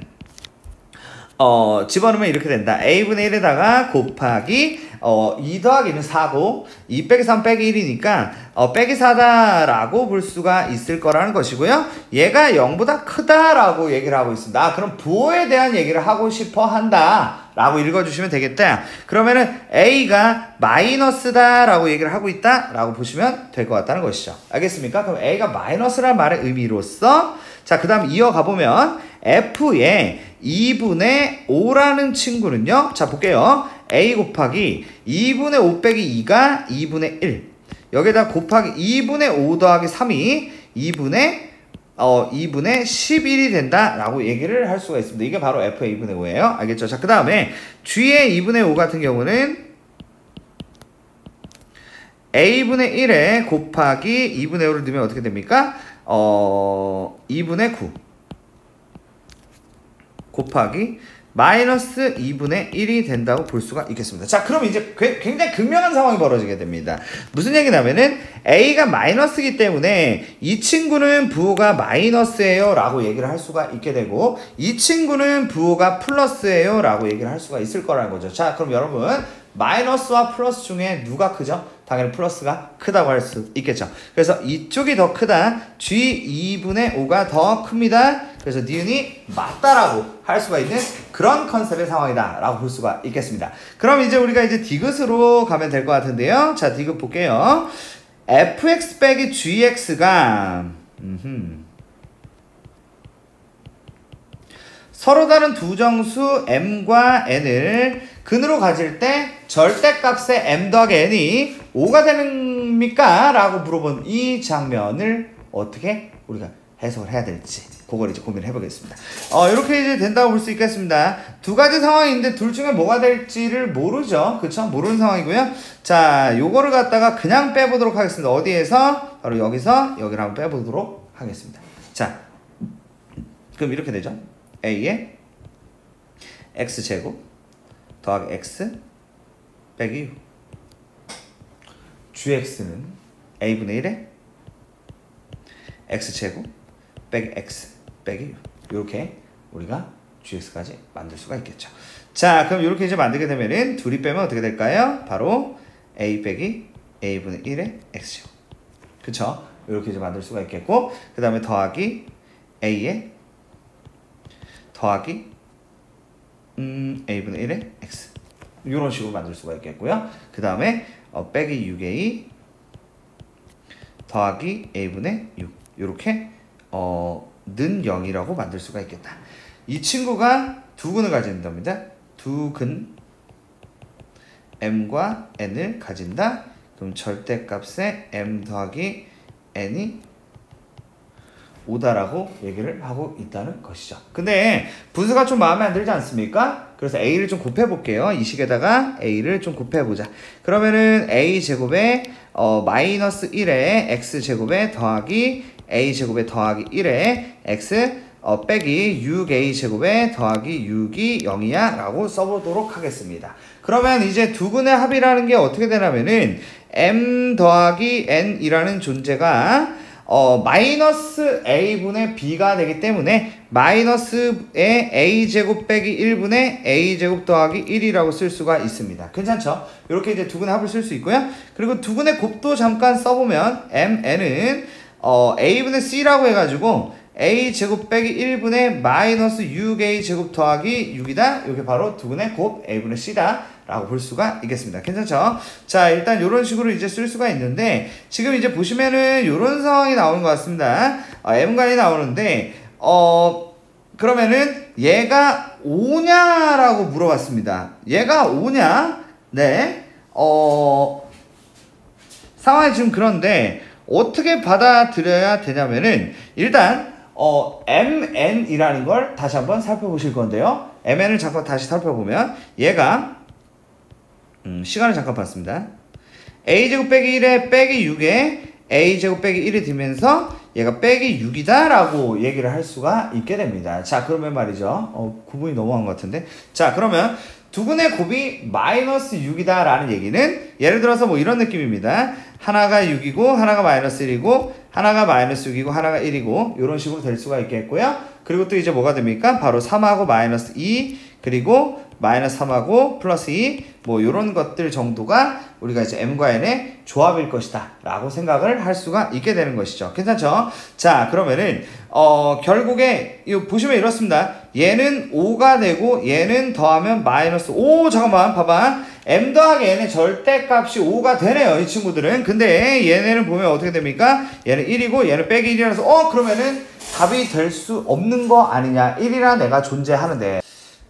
집어넣으면 이렇게 된다. A분의 1에다가 곱하기 2 더하기는 4고 2 빼기 3 빼기 1이니까 빼기 4다라고 볼 수가 있을 거라는 것이고요. 얘가 0보다 크다라고 얘기를 하고 있습니다. 아, 그럼 부호에 대한 얘기를 하고 싶어 한다 라고 읽어주시면 되겠다. 그러면은 A가 마이너스다 라고 얘기를 하고 있다 라고 보시면 될 것 같다는 것이죠. 알겠습니까? 그럼 A가 마이너스라는 말의 의미로서, 자, 그 다음 이어가 보면 F의 2분의 5라는 친구는요, 자, 볼게요. A 곱하기 2분의 5 빼기 2가 2분의 1. 여기다 곱하기 2분의 5 더하기 3이 2분의 11이 된다라고 얘기를 할 수가 있습니다. 이게 바로 F의 2분의 5예요. 알겠죠? 자, 그 다음에 G의 2분의 5 같은 경우는 A분의 1에 곱하기 2분의 5를 넣으면 어떻게 됩니까? 2분의 9 곱하기 마이너스 2분의 1이 된다고 볼 수가 있겠습니다. 자, 그럼 이제 굉장히 극명한 상황이 벌어지게 됩니다. 무슨 얘기냐면은 A가 마이너스이기 때문에 이 친구는 부호가 마이너스예요 라고 얘기를 할 수가 있게 되고, 이 친구는 부호가 플러스예요 라고 얘기를 할 수가 있을 거라는 거죠. 자, 그럼 여러분, 마이너스와 플러스 중에 누가 크죠? 당연히 플러스가 크다고 할 수 있겠죠. 그래서 이쪽이 더 크다. G2분의 5가 더 큽니다. 그래서 니은이 맞다라고 할 수가 있는 그런 컨셉의 상황이다 라고 볼 수가 있겠습니다. 그럼 이제 우리가 이제 디귿으로 가면 될 것 같은데요. 자, 디귿 볼게요. fx 빼기 gx가 서로 다른 두 정수 m과 n을 근으로 가질 때 절대값의 m 더하기 n이 5가 됩니까? 라고 물어본 이 장면을 어떻게 우리가 해석을 해야 될지, 그걸 이제 고민을 해보겠습니다. 이렇게 이제 된다고 볼 수 있겠습니다. 두 가지 상황인데 둘 중에 뭐가 될지를 모르죠. 그쵸? 모르는 상황이고요. 자, 요거를 갖다가 그냥 빼보도록 하겠습니다. 어디에서? 바로 여기서 여기를 한번 빼보도록 하겠습니다. 자, 그럼 이렇게 되죠. A의 x제곱 더하기 x 빼기 6. gx는 a분의 1에 x제곱 빼기 x 빼기 6. 이렇게 우리가 gx까지 만들 수가 있겠죠. 자, 그럼 이렇게 이제 만들게 되면은 둘이 빼면 어떻게 될까요? 바로 a 빼기 a분의 1에 x제곱. 그쵸? 이렇게 이제 만들 수가 있겠고, 그 다음에 더하기 a에 더하기 a분의 1의 x, 이런 식으로 만들 수가 있겠고요. 그 다음에 빼기 6a 더하기 a분의 6, 이렇게 는 0이라고 만들 수가 있겠다. 이 친구가 두 근을 가진답니다. 두 근 m과 n을 가진다. 그럼 절대값의 m 더하기 n이 5다라고 얘기를 하고 있다는 것이죠. 근데 분수가 좀 마음에 안 들지 않습니까? 그래서 a를 좀 곱해볼게요. 이 식에다가 a를 좀 곱해보자. 그러면은 a제곱에 마이너스 1에 x제곱에 더하기 a제곱에 더하기 1에 x 빼기 6a제곱에 더하기 6이 0이야 라고 써보도록 하겠습니다. 그러면 이제 두 근의 합이라는 게 어떻게 되냐면은 m 더하기 n이라는 존재가 마이너스 a분의 b가 되기 때문에 마이너스의 a제곱 빼기 1분의 a제곱 더하기 1이라고 쓸 수가 있습니다. 괜찮죠? 이렇게 이제 두 근의 합을 쓸 수 있고요. 그리고 두 근의 곱도 잠깐 써보면 mn은 a분의 c라고 해가지고 a제곱 빼기 1분의 마이너스 6a제곱 더하기 6이다. 이게 바로 두 근의 곱 a분의 c다 라고 볼 수가 있겠습니다. 괜찮죠? 자, 일단 이런 식으로 이제 쓸 수가 있는데, 지금 이제 보시면은 이런 상황이 나오는 것 같습니다. m간이 나오는데 그러면은 얘가 오냐라고 물어봤습니다. 얘가 오냐? 네. 상황이 지금 그런데 어떻게 받아들여야 되냐면은 일단 mn이라는 걸 다시 한번 살펴보실 건데요. mn을 잠깐 다시 살펴보면 얘가 시간을 잠깐 봤습니다. a제곱 빼기 1에 빼기 6에 a제곱 빼기 1이 되면서 얘가 빼기 6이다 라고 얘기를 할 수가 있게 됩니다. 자, 그러면 말이죠. 구분이 너무한 것 같은데. 자, 그러면 두근의 곱이 마이너스 6이다 라는 얘기는 예를 들어서 뭐 이런 느낌입니다. 하나가 6이고 하나가 마이너스 1이고 하나가 마이너스 6이고 하나가 1이고 이런 식으로 될 수가 있겠고요. 그리고 또 이제 뭐가 됩니까? 바로 3하고 마이너스 2 그리고 마이너스 3하고 플러스 2 뭐 이런 것들 정도가 우리가 이제 m과 n의 조합일 것이다 라고 생각을 할 수가 있게 되는 것이죠. 괜찮죠? 자, 그러면은 결국에 이거 보시면 이렇습니다. 얘는 5가 되고 얘는 더하면 마이너스 5. 잠깐만 봐봐. m 더하기 n의 절대값이 5가 되네요, 이 친구들은. 근데 얘네는 보면 어떻게 됩니까? 얘는 1이고 얘는 빼기 1이라서 그러면은 답이 될 수 없는 거 아니냐. 1이라는 애가 존재하는데.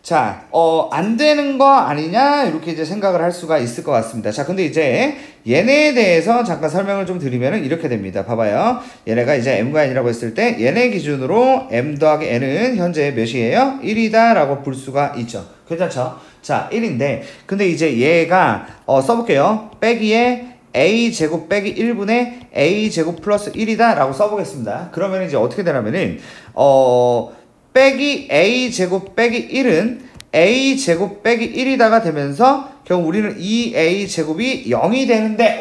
자, 안 되는 거 아니냐? 이렇게 이제 생각을 할 수가 있을 것 같습니다. 자, 근데 이제 얘네에 대해서 잠깐 설명을 좀 드리면은 이렇게 됩니다. 봐봐요. 얘네가 이제 m과 n이라고 했을 때 얘네 기준으로 m 더하기 n은 현재 몇이에요? 1이다 라고 볼 수가 있죠. 괜찮죠? 자, 1인데 근데 이제 얘가 써볼게요. 빼기에 a제곱 빼기 1분의 a제곱 플러스 1이다 라고 써보겠습니다. 그러면 이제 어떻게 되냐면은 빼기 a제곱 빼기 1은 a제곱 빼기 1이다가 되면서 결국 우리는 2a제곱이 0이 되는데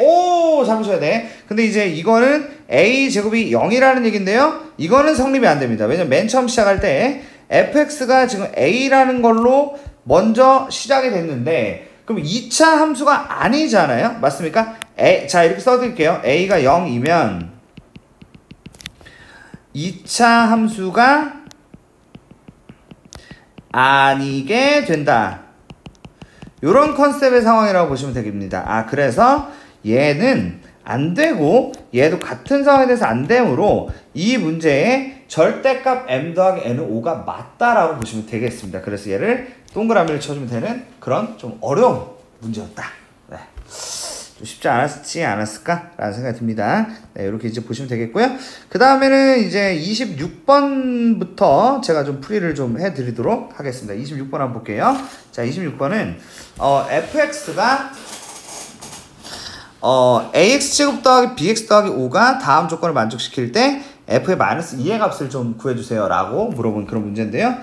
잠시만요. 돼. 근데 이제 이거는 a제곱이 0이라는 얘긴데요. 이거는 성립이 안 됩니다. 왜냐면 맨 처음 시작할 때 fx가 지금 a라는 걸로 먼저 시작이 됐는데 그럼 2차 함수가 아니잖아요. 맞습니까? 자, 이렇게 써드릴게요. a가 0이면 2차 함수가 아니게 된다. 요런 컨셉의 상황이라고 보시면 되겠습니다. 그래서 얘는 안 되고 얘도 같은 상황에 대해서 안 되므로 이 문제의 절대값 m 더하기 n은 5가 맞다라고 보시면 되겠습니다. 그래서 얘를 동그라미를 쳐주면 되는 그런 좀 어려운 문제였다. 네. 좀 쉽지 않았을까? 라는 생각이 듭니다. 네, 이렇게 이제 보시면 되겠고요. 그 다음에는 이제 26번부터 제가 좀 풀이를 좀 해드리도록 하겠습니다. 26번 한번 볼게요. 자, 26번은, fx가, ax제곱 더하기 bx 더하기 5가 다음 조건을 만족시킬 때 f의 마이너스 2의 값을 좀 구해주세요. 라고 물어본 그런 문제인데요.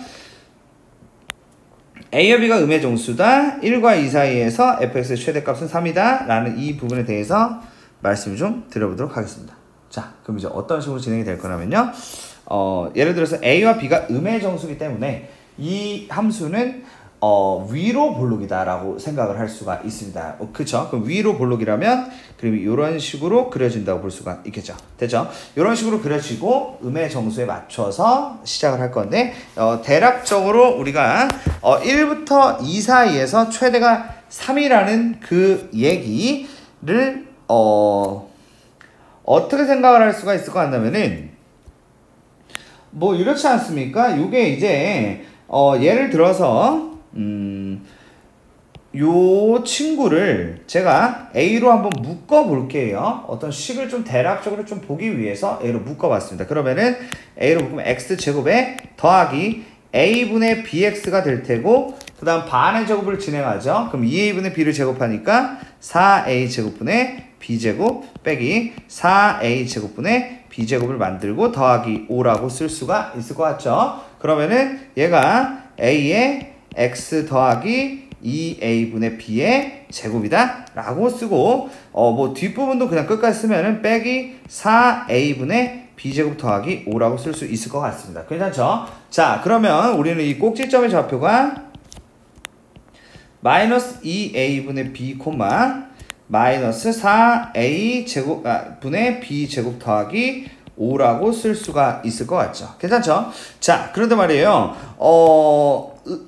a와 b가 음의 정수다. 1과 2 사이에서 fx의 최대값은 3이다. 라는 이 부분에 대해서 말씀을 좀 드려보도록 하겠습니다. 자, 그럼 이제 어떤 식으로 진행이 될 거냐면요. 예를 들어서 a와 b가 음의 정수이기 때문에 이 함수는 위로 볼록이다 라고 생각을 할 수가 있습니다. 그쵸? 그럼 위로 볼록이라면 그럼 이런 식으로 그려진다고 볼 수가 있겠죠. 됐죠? 이런 식으로 그려지고 음의 정수에 맞춰서 시작을 할 건데 대략적으로 우리가 1부터 2 사이에서 최대가 3이라는 그 얘기를 어떻게 생각을 할 수가 있을 것 같냐면은 뭐 이렇지 않습니까? 요게 이제 예를 들어서 요 친구를 제가 A로 한번 묶어 볼게요. 어떤 식을 좀 대략적으로 좀 보기 위해서 A로 묶어 봤습니다. 그러면은 A로 묶으면 X제곱에 더하기 A분의 BX가 될 테고, 그 다음 반의 제곱을 진행하죠. 그럼 2A분의 B를 제곱하니까 4A제곱분의 B제곱 빼기 4A제곱분의 B제곱을 만들고 더하기 5라고 쓸 수가 있을 것 같죠. 그러면은 얘가 A의 X 더하기 2A분의 B의 제곱이다 라고 쓰고, 뭐 뒷부분도 그냥 끝까지 쓰면은 빼기 4A분의 B제곱 더하기 5라고 쓸 수 있을 것 같습니다. 괜찮죠? 자, 그러면 우리는 이 꼭지점의 좌표가 마이너스 2A분의 B, 마이너스 4A 제곱, 분의 B 제곱 더하기 5라고 쓸 수가 있을 것 같죠. 괜찮죠? 자, 그런데 말이에요.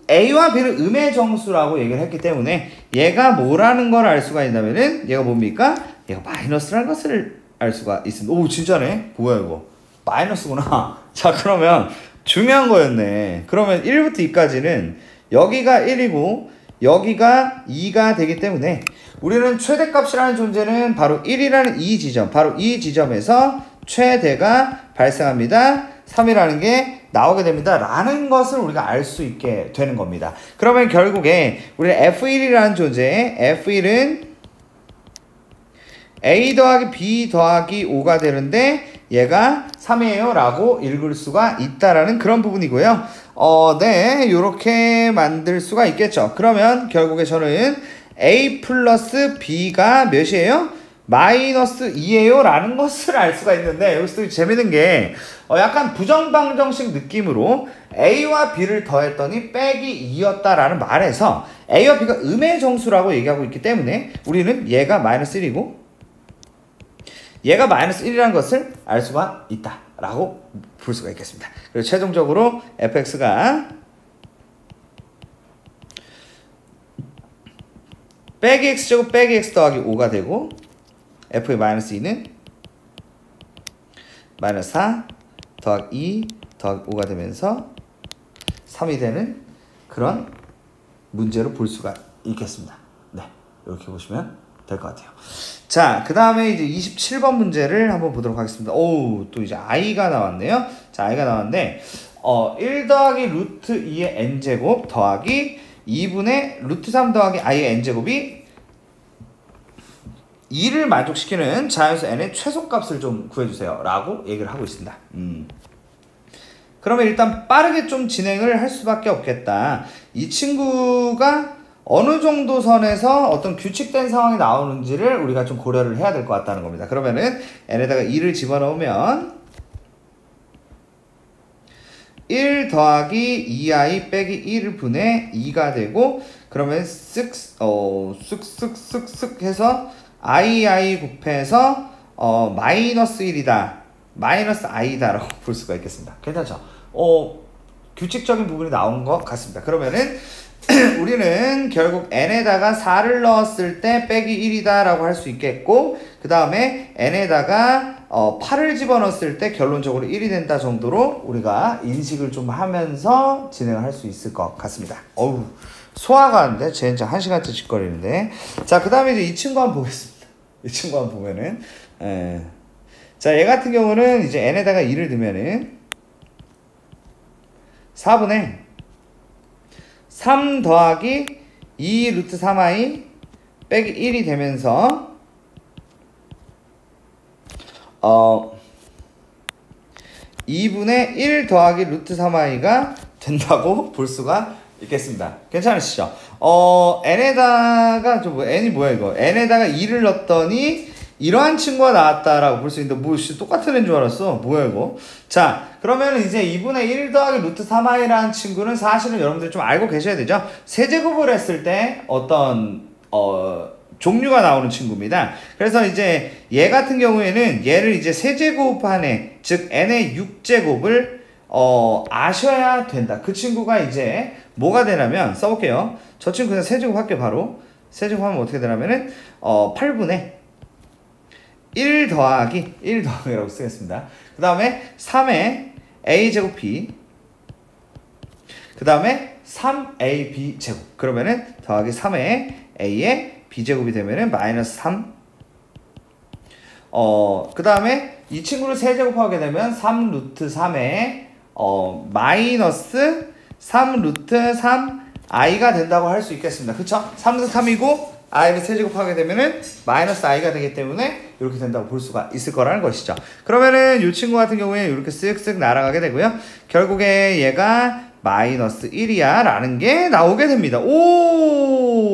A와 B를 음의 정수라고 얘기를 했기 때문에 얘가 뭐라는 걸 알 수가 있냐면은 얘가 뭡니까? 얘가 마이너스라는 것을 알 수가 있습니다. 오, 진짜네? 뭐야 이거? 마이너스구나. 자, 그러면 중요한 거였네. 그러면 1부터 2까지는 여기가 1이고 여기가 2가 되기 때문에 우리는 최대값이라는 존재는 바로 1이라는 이 지점, 바로 이 지점에서 최대가 발생합니다. 3이라는 게 나오게 됩니다. 라는 것을 우리가 알 수 있게 되는 겁니다. 그러면 결국에 우리 F1이라는 존재의 F1은 A 더하기 B 더하기 5가 되는데 얘가 3이에요 라고 읽을 수가 있다라는 그런 부분이고요. 네, 요렇게 만들 수가 있겠죠. 그러면 결국에 저는 A 플러스 B가 몇이에요? 마이너스 2예요 라는 것을 알 수가 있는데, 여기서 재밌는 게 약간 부정방정식 느낌으로 A와 B를 더했더니 빼기 2였다라는 말에서 A와 B가 음의 정수라고 얘기하고 있기 때문에 우리는 얘가 마이너스 1이고 얘가 마이너스 1이라는 것을 알 수가 있다 라고 볼 수가 있겠습니다. 그리고 최종적으로 fx가 빼기 x제곱 빼기 x 더하기 5가 되고 f의 마이너스 2는 마이너스 4 더하기 2 더하기 5가 되면서 3이 되는 그런 문제로 볼 수가 있겠습니다. 네, 이렇게 보시면 될 것 같아요. 자, 그 다음에 이제 27번 문제를 한번 보도록 하겠습니다. 오, 또 이제 i가 나왔네요. 자, i가 나왔는데 1 더하기 루트 2의 n제곱 더하기 2분의 루트 3 더하기 i의 n제곱이 2를 만족시키는 자연수 n의 최소값을 좀 구해주세요 라고 얘기를 하고 있습니다. 그러면 일단 빠르게 좀 진행을 할 수밖에 없겠다. 이 친구가 어느 정도 선에서 어떤 규칙된 상황이 나오는지를 우리가 좀 고려를 해야 될 것 같다는 겁니다. 그러면은 n에다가 2를 집어넣으면 1 더하기 2i 빼기 1을 분의 2가 되고, 그러면 쓱쓱쓱쓱 해서 i 곱해서 마이너스 1이다 마이너스 i다 라고 볼 수가 있겠습니다. 괜찮죠? 규칙적인 부분이 나온 것 같습니다. 그러면은 우리는 결국 n에다가 4를 넣었을 때 빼기 1이다 라고 할 수 있겠고, 그 다음에 n에다가 8을 집어넣었을 때 결론적으로 1이 된다 정도로 우리가 인식을 좀 하면서 진행을 할 수 있을 것 같습니다. 어우, 소화가 안 돼. 진짜 1시간째 짓거리는데. 자, 그 다음에 이제 이 친구 한번 보겠습니다. 이 친구 한번 보면은 자, 얘 같은 경우는 이제 n에다가 2를 넣으면은 4분의 3 더하기 2 루트 3i 빼기 1이 되면서 2분의 1 더하기 루트 3i가 된다고 볼 수가 있겠습니다. 괜찮으시죠? n에다가 n이 뭐야 이거? n에다가 2를 넣었더니 이러한 친구가 나왔다라고 볼 수 있는데, 뭐 똑같은 애인 줄 알았어. 뭐야 이거? 자, 그러면 이제 2분의 1 더하기 루트 3i라는 친구는 사실은 여러분들 좀 알고 계셔야 되죠. 세제곱을 했을 때 어떤 종류가 나오는 친구입니다. 그래서 이제 얘 같은 경우에는 얘를 이제 세제곱하네, 즉 n의 6제곱을 아셔야 된다. 그 친구가 이제 뭐가 되냐면, 써볼게요. 저 친구 그냥 세제곱 할게요. 바로 세제곱하면 어떻게 되냐면은 8분의 1 더하기라고 쓰겠습니다. 그 다음에 3의 a제곱 b, 그 다음에 3ab 제곱, 그러면은 더하기 3의 a의 b제곱이 되면은 마이너스 3. 그 다음에 이 친구를 세제곱하게 되면 3 루트 3의 마이너스 3 루트 3 i가 된다고 할 수 있겠습니다. 그쵸? 3은 3이고 i를 세제곱하게 되면은 마이너스 i가 되기 때문에 이렇게 된다고 볼 수가 있을 거라는 것이죠. 그러면은 이 친구 같은 경우에 이렇게 쓱쓱 날아가게 되고요. 결국에 얘가 마이너스 1이야 라는 게 나오게 됩니다. 오,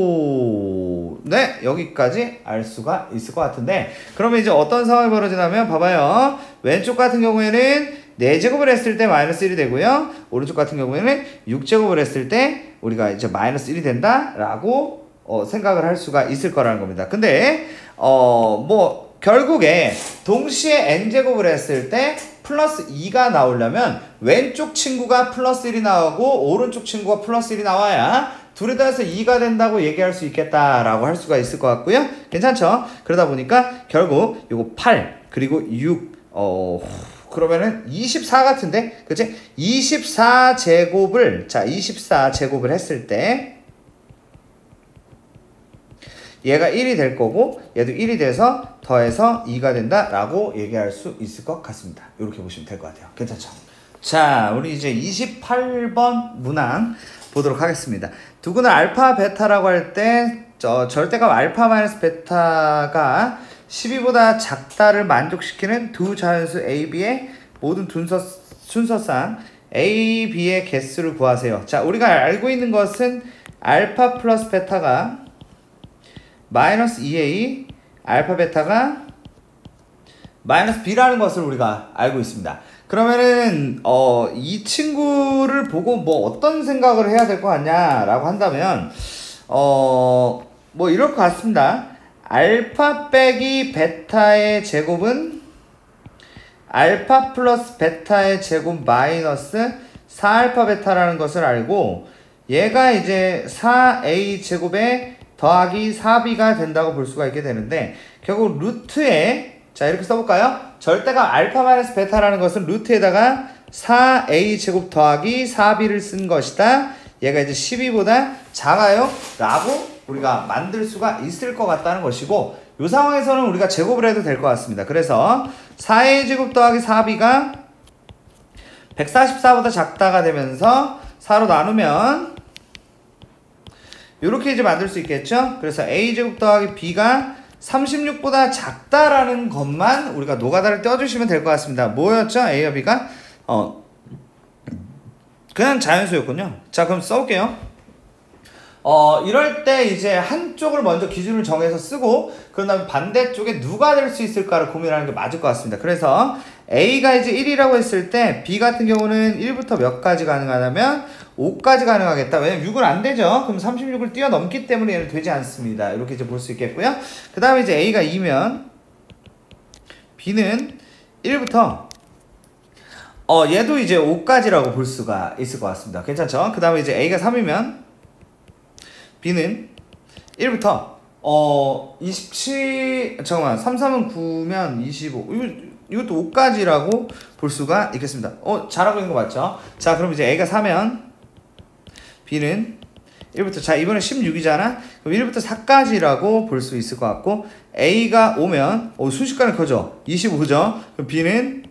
네, 여기까지 알 수가 있을 것 같은데, 그러면 이제 어떤 상황이 벌어지냐면, 봐봐요. 왼쪽 같은 경우에는 4제곱을 했을 때 마이너스 1이 되고요. 오른쪽 같은 경우에는 6제곱을 했을 때 우리가 이제 마이너스 1이 된다 라고 생각을 할 수가 있을 거라는 겁니다. 근데 뭐 결국에 동시에 n제곱을 했을 때 플러스 2가 나오려면 왼쪽 친구가 플러스 1이 나오고 오른쪽 친구가 플러스 1이 나와야 둘이 다 해서 2가 된다고 얘기할 수 있겠다라고 할 수가 있을 것 같고요. 괜찮죠? 그러다 보니까 결국 요거 8 그리고 6 그러면은 24 같은데, 그치? 24제곱을 했을 때 얘가 1이 될 거고 얘도 1이 돼서 더해서 2가 된다 라고 얘기할 수 있을 것 같습니다. 이렇게 보시면 될 것 같아요. 괜찮죠? 자, 우리 이제 28번 문항 보도록 하겠습니다. 두근을 알파 베타라고 할 때 절대값 알파 마이너스 베타가 12보다 작다를 만족시키는 두 자연수 A, B의 모든 순서상 A, B의 개수를 구하세요. 자, 우리가 알고 있는 것은 알파 플러스 베타가 마이너스 2A, 알파 베타가 마이너스 B라는 것을 우리가 알고 있습니다. 그러면은 이 친구를 보고 뭐 어떤 생각을 해야 될 것 같냐라고 한다면 뭐 이럴 것 같습니다. 알파 빼기 베타의 제곱은 알파 플러스 베타의 제곱 마이너스 4알파 베타라는 것을 알고 얘가 이제 4a 제곱에 더하기 4b가 된다고 볼 수가 있게 되는데 결국 루트에 자 이렇게 써볼까요? 절대값 알파 마이너스 베타라는 것은 루트에다가 4a 제곱 더하기 4b를 쓴 것이다. 얘가 이제 12보다 작아요 라고 우리가 만들 수가 있을 것 같다는 것이고 이 상황에서는 우리가 제곱을 해도 될 것 같습니다. 그래서 4a 제곱 더하기 4b가 144보다 작다가 되면서 4로 나누면 이렇게 이제 만들 수 있겠죠. 그래서 a 제곱 더하기 b가 36보다 작다라는 것만 우리가 노가다를 떼어주시면 될 것 같습니다. 뭐였죠? a와 b가 그냥 자연수였군요. 자, 그럼 써볼게요. 이럴 때 이제 한쪽을 먼저 기준을 정해서 쓰고 그런 다음에 반대쪽에 누가 될 수 있을까를 고민하는 게 맞을 것 같습니다. 그래서 A가 이제 1이라고 했을 때 B 같은 경우는 1부터 몇 가지 가능하냐면 5까지 가능하겠다. 왜냐면 6은 안 되죠. 그럼 36을 뛰어넘기 때문에 얘는 되지 않습니다. 이렇게 이제 볼 수 있겠고요. 그 다음에 이제 A가 2면 B는 1부터 얘도 이제 5까지라고 볼 수가 있을 것 같습니다. 괜찮죠? 그 다음에 이제 A가 3이면 B는 1부터 27 잠깐만 3, 3은 9면 25 이것도 5까지라고 볼 수가 있겠습니다. 잘하고 있는 거 맞죠? 자, 그럼 이제 A가 4면 B는 1부터 자 이번엔 16이잖아. 그럼 1부터 4까지라고 볼 수 있을 것 같고 A가 5면 순식간에 커져 25죠. 그럼 B는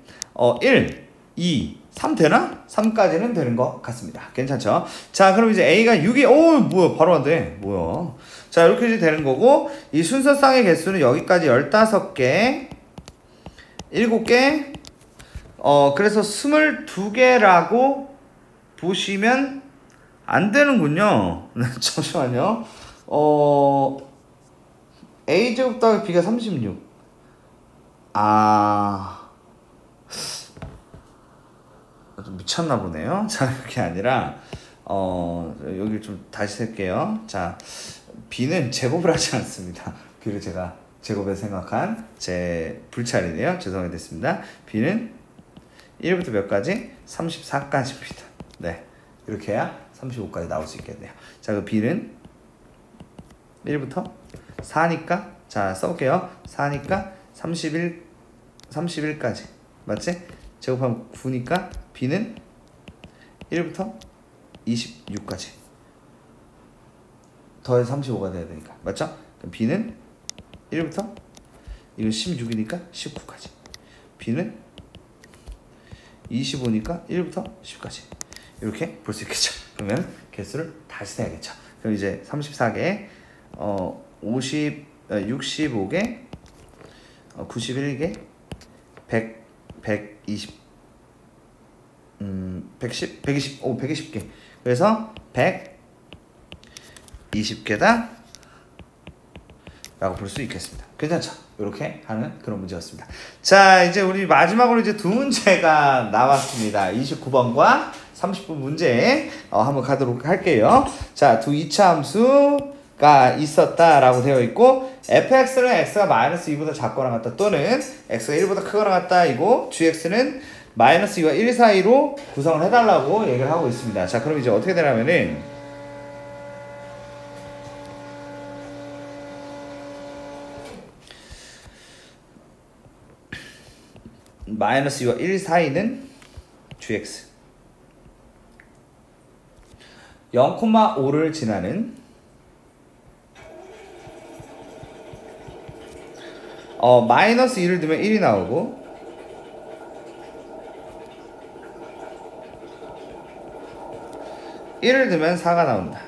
1, 2, 3 되나? 3까지는 되는 것 같습니다. 괜찮죠? 자, 그럼 이제 A가 6이, 뭐야, 바로 안 돼. 뭐야. 자, 이렇게 이제 되는 거고, 이 순서상의 개수는 여기까지 15개, 7개, 그래서 22개라고 보시면 안 되는군요. 잠시만요. A제곱 더하기 B가 36. 좀 미쳤나 보네요. 자, 그게 아니라 여기 좀 다시 셀게요. 자, B는 제곱을 하지 않습니다. B를 제가 제곱에 생각한 제 불찰이네요. 죄송하게 됐습니다. B는 1부터 몇 가지? 34까지입니다. 네, 이렇게 해야 35까지 나올 수 있겠네요. 자, 그 B는 1부터 4니까 자 써볼게요. 4니까 31까지 맞지? 제곱하면 9니까 B는 1부터 26까지 더해서 35가 돼야 되니까 맞죠? 그럼 B는 1부터 이건 16이니까 19까지 B는 25니까 1부터 10까지 이렇게 볼 수 있겠죠. 그러면 개수를 다시 세야겠죠. 그럼 이제 34개 65개 91개 120 120개. 그래서 120개다 라고 볼 수 있겠습니다. 괜찮죠? 이렇게 하는 그런 문제였습니다. 자, 이제 우리 마지막으로 이제 두 문제가 나왔습니다. 29번과 30번 문제 한번 가도록 할게요. 자, 두 이차함수가 있었다라고 되어 있고 fx는 x가 마이너스 2보다 작거나 같다 또는 x가 1보다 크거나 같다 이고 gx는 마이너스 2와 1 사이로 구성을 해달라고 얘기를 하고 있습니다. 자, 그럼 이제 어떻게 되냐면은 마이너스 2와 1 사이는 gx 0,5를 지나는 마이너스 2를 두면 1이 나오고, (1을) 두면 4가 나온다.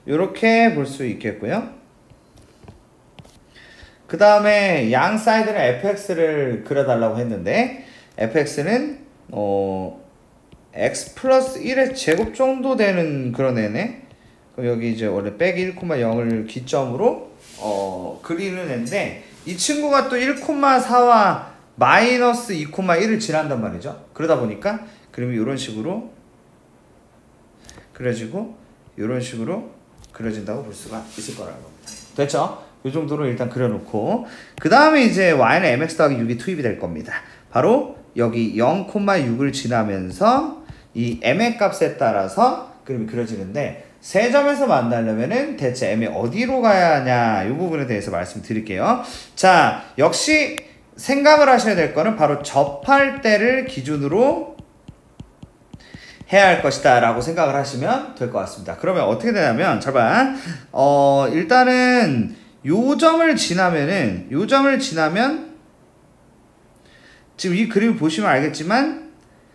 이렇게 볼 수 있겠고요. 그 다음에 양 사이드는 fx를 그려달라고 했는데, fx는 x 플러스 1의 제곱 정도 되는 그런 애네. 그럼 여기 이제 원래 빼기 1,0을 기점으로 그리는 애인데, 이 친구가 또 1,4와 마이너스 2,1을 지난단 말이죠. 그러다 보니까 그림이 이런 식으로 그려지고 이런 식으로 그려진다고 볼 수가 있을 거라는 겁니다. 됐죠? 이 정도로 일단 그려놓고, 그 다음에 이제 y는 mx 더하기 6이 투입이 될 겁니다. 바로 여기 0,6을 지나면서 이 m의 값에 따라서 그림이 그려지는데, 세 점에서 만나려면은 대체 m이 어디로 가야 하냐, 이 부분에 대해서 말씀드릴게요. 자, 역시 생각을 하셔야 될 거는 바로 접할 때를 기준으로 해야 할 것이다 라고 생각을 하시면 될 것 같습니다. 그러면 어떻게 되냐면, 잘 봐. 일단은 요 점을 지나면 지금 이 그림을 보시면 알겠지만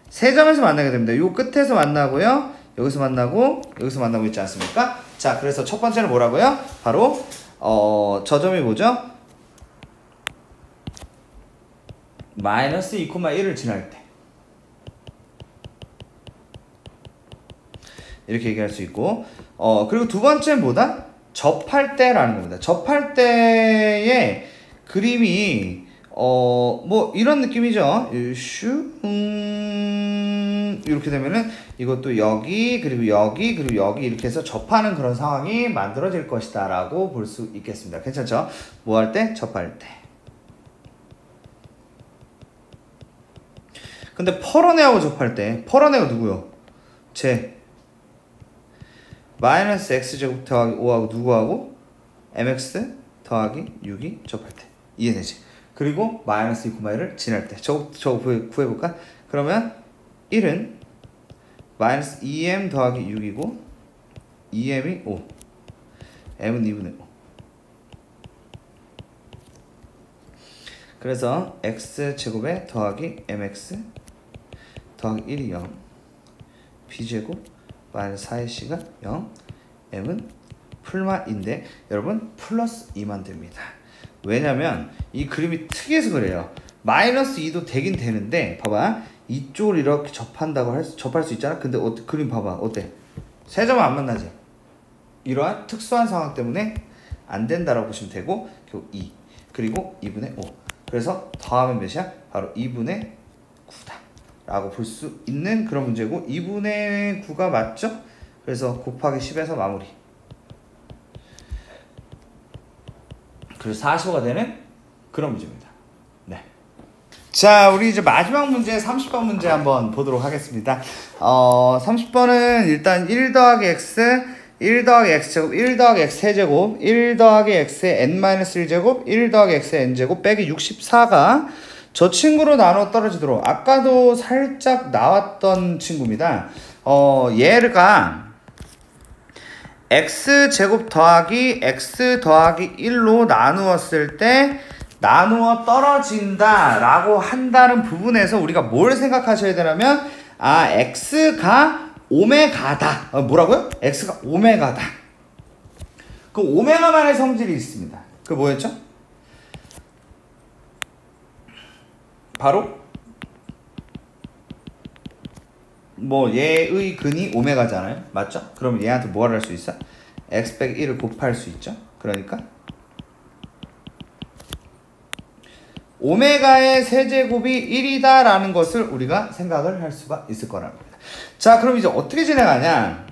세 점에서 만나게 됩니다. 요 끝에서 만나고요, 여기서 만나고, 여기서 만나고 있지 않습니까? 자, 그래서 첫 번째는 뭐라고요? 바로 저 점이 뭐죠? 마이너스 2,1을 지날 때, 이렇게 얘기할 수 있고, 그리고 두 번째는 뭐다? 접할 때라는 겁니다. 접할 때의 그림이 뭐 이런 느낌이죠. 이렇게 되면은 이것도 여기, 그리고 여기, 그리고 여기 이렇게 해서 접하는 그런 상황이 만들어질 것이다 라고 볼 수 있겠습니다. 괜찮죠? 뭐 할 때? 접할 때. 근데 펄어내하고 접할 때, 펄어내가 누구요? 마이너스 x제곱 더하기 5하고 누구하고? mx 더하기 6이 접할 때. 이해되지? 그리고 마이너스 2,1을 지날 때. 저거 구해볼까? 그러면 1은 마이너스 2m 더하기 6이고 2m이 5, m은 2분의 5. 그래서 x제곱에 더하기 mx 더하기 1이 0, b제곱 마이너스 4의 c가 0, m은 풀마인데 여러분 플러스 2만 됩니다. 왜냐면 이 그림이 특이해서 그래요. 마이너스 2도 되긴 되는데, 봐봐, 이쪽을 이렇게 접할 수 있잖아. 근데 그림 봐봐, 어때? 세 점은 안 만나지? 이러한 특수한 상황 때문에 안 된다라고 보시면 되고, 결국 2 그리고 2분의 5. 그래서 더하면 몇이야? 바로 2분의 9다 라고 볼 수 있는 그런 문제고, 2분의 9가 맞죠? 그래서 곱하기 10에서 마무리. 그래서 45가 되는 그런 문제입니다. 네. 자, 우리 이제 마지막 문제 30번 문제 한번 보도록 하겠습니다. 30번은 일단 1 더하기 x, 1 더하기 x제곱, 1 더하기 x 세제곱, 1 더하기 x의 n-1제곱, 1 더하기 x의 n제곱 빼기 64가 저 친구로 나눠 떨어지도록, 아까도 살짝 나왔던 친구입니다. 얘가 x제곱 더하기 x 더하기 1로 나누었을 때 나누어 떨어진다 라고 한다는 부분에서 우리가 뭘 생각하셔야 되냐면, x가 오메가다. 뭐라고요? x가 오메가다. 그 오메가만의 성질이 있습니다. 그 뭐였죠? 바로 뭐 얘의 근이 오메가잖아요. 맞죠? 그럼 얘한테 뭐를 할 수 있어? x 빼기 1을 곱할 수 있죠. 그러니까 오메가의 세제곱이 1이다 라는 것을 우리가 생각을 할 수가 있을 거라는 겁니다. 자, 그럼 이제 어떻게 진행하냐,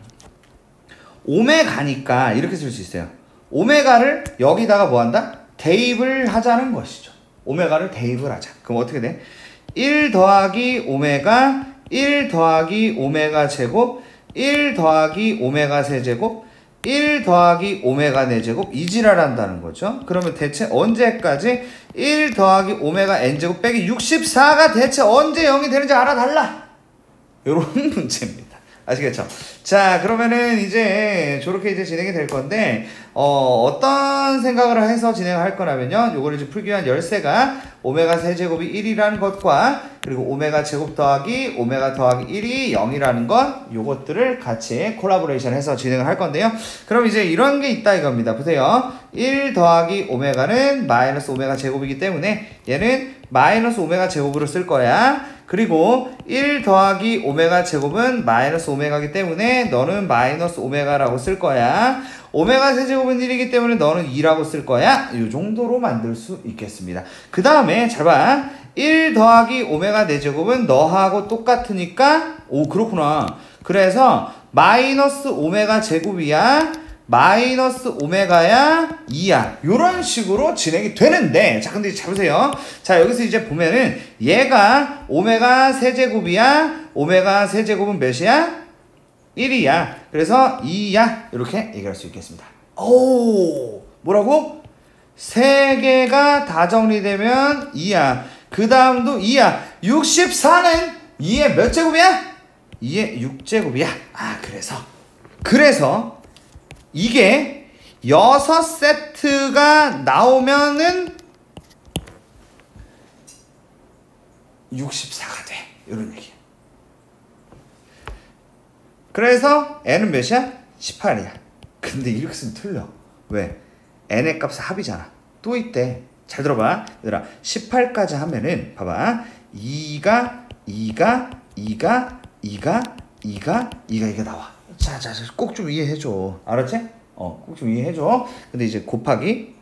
오메가니까 이렇게 쓸 수 있어요. 오메가를 여기다가 뭐한다? 대입을 하자는 것이죠. 오메가를 대입을 하자. 그럼 어떻게 돼? 1 더하기 오메가, 1 더하기 오메가 제곱, 1 더하기 오메가 세제곱, 1 더하기 오메가 4제곱, 이지랄 한다는 거죠. 그러면 대체 언제까지 1 더하기 오메가 n제곱 빼기 64가 대체 언제 0이 되는지 알아달라. 요런 문제입니다. 아시겠죠? 자, 그러면은 이제 저렇게 이제 진행이 될 건데, 어떤 생각을 해서 진행할 거냐면요. 요거를 이제 풀기 위한 열쇠가 오메가 세제곱이 1이라는 것과 그리고 오메가 제곱 더하기 오메가 더하기 1이 0이라는 것, 요것들을 같이 콜라보레이션 해서 진행을 할 건데요. 그럼 이제 이런 게 있다 이겁니다. 보세요. 1 더하기 오메가는 마이너스 오메가 제곱이기 때문에 얘는 마이너스 오메가 제곱으로 쓸 거야. 그리고 1 더하기 오메가 제곱은 마이너스 오메가이기 때문에 너는 마이너스 오메가라고 쓸 거야. 오메가 세제곱은 1이기 때문에 너는 2라고 쓸 거야. 이 정도로 만들 수 있겠습니다. 그 다음에 잘 봐. 1 더하기 오메가 4제곱은 너하고 똑같으니까 오 그렇구나. 그래서 마이너스 오메가 제곱이야. 마이너스 오메가야 2야. 요런 식으로 진행이 되는데, 자 근데 잡으세요. 자 여기서 이제 보면은 얘가 오메가 세제곱이야. 오메가 세제곱은 몇이야? 1이야. 그래서 2야. 이렇게 얘기할 수 있겠습니다. 오 뭐라고? 3개가 다 정리되면 2야. 그 다음도 2야. 64는 2의 몇 제곱이야? 2의 6제곱이야. 아 그래서 이게 6세트가 나오면은 64가 돼. 이런 얘기야. 그래서 n은 몇이야? 18이야. 근데 이렇게 쓰면 틀려. 왜? n의 값은 합이잖아. 또 있대. 잘 들어봐. 얘들아 18까지 하면은 봐봐. 2가 나와. 자, 꼭 좀 이해해줘. 알았지? 꼭 좀 이해해줘. 근데 이제 곱하기.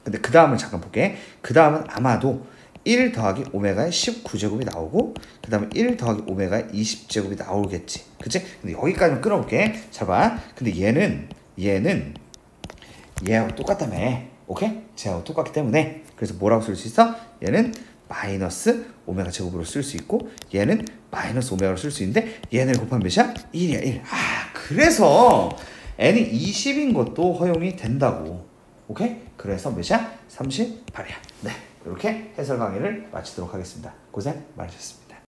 근데 그 다음은 잠깐 볼게. 그 다음은 아마도 1 더하기 오메가의 19제곱이 나오고, 그 다음에 1 더하기 오메가의 20제곱이 나오겠지. 그치? 근데 여기까지만 끊어볼게. 자, 봐. 근데 얘는 얘하고 똑같다며. 오케이? 쟤하고 똑같기 때문에. 그래서 뭐라고 쓸 수 있어? 얘는 마이너스 오메가 제곱으로 쓸 수 있고, 얘는 마이너스 오메가로 쓸 수 있는데, 얘는 곱하면 몇이야? 1이야, 1. 그래서 n이 20인 것도 허용이 된다고. 오케이? 그래서 몇이야? 38이야. 네. 이렇게 해설 강의를 마치도록 하겠습니다. 고생 많으셨습니다.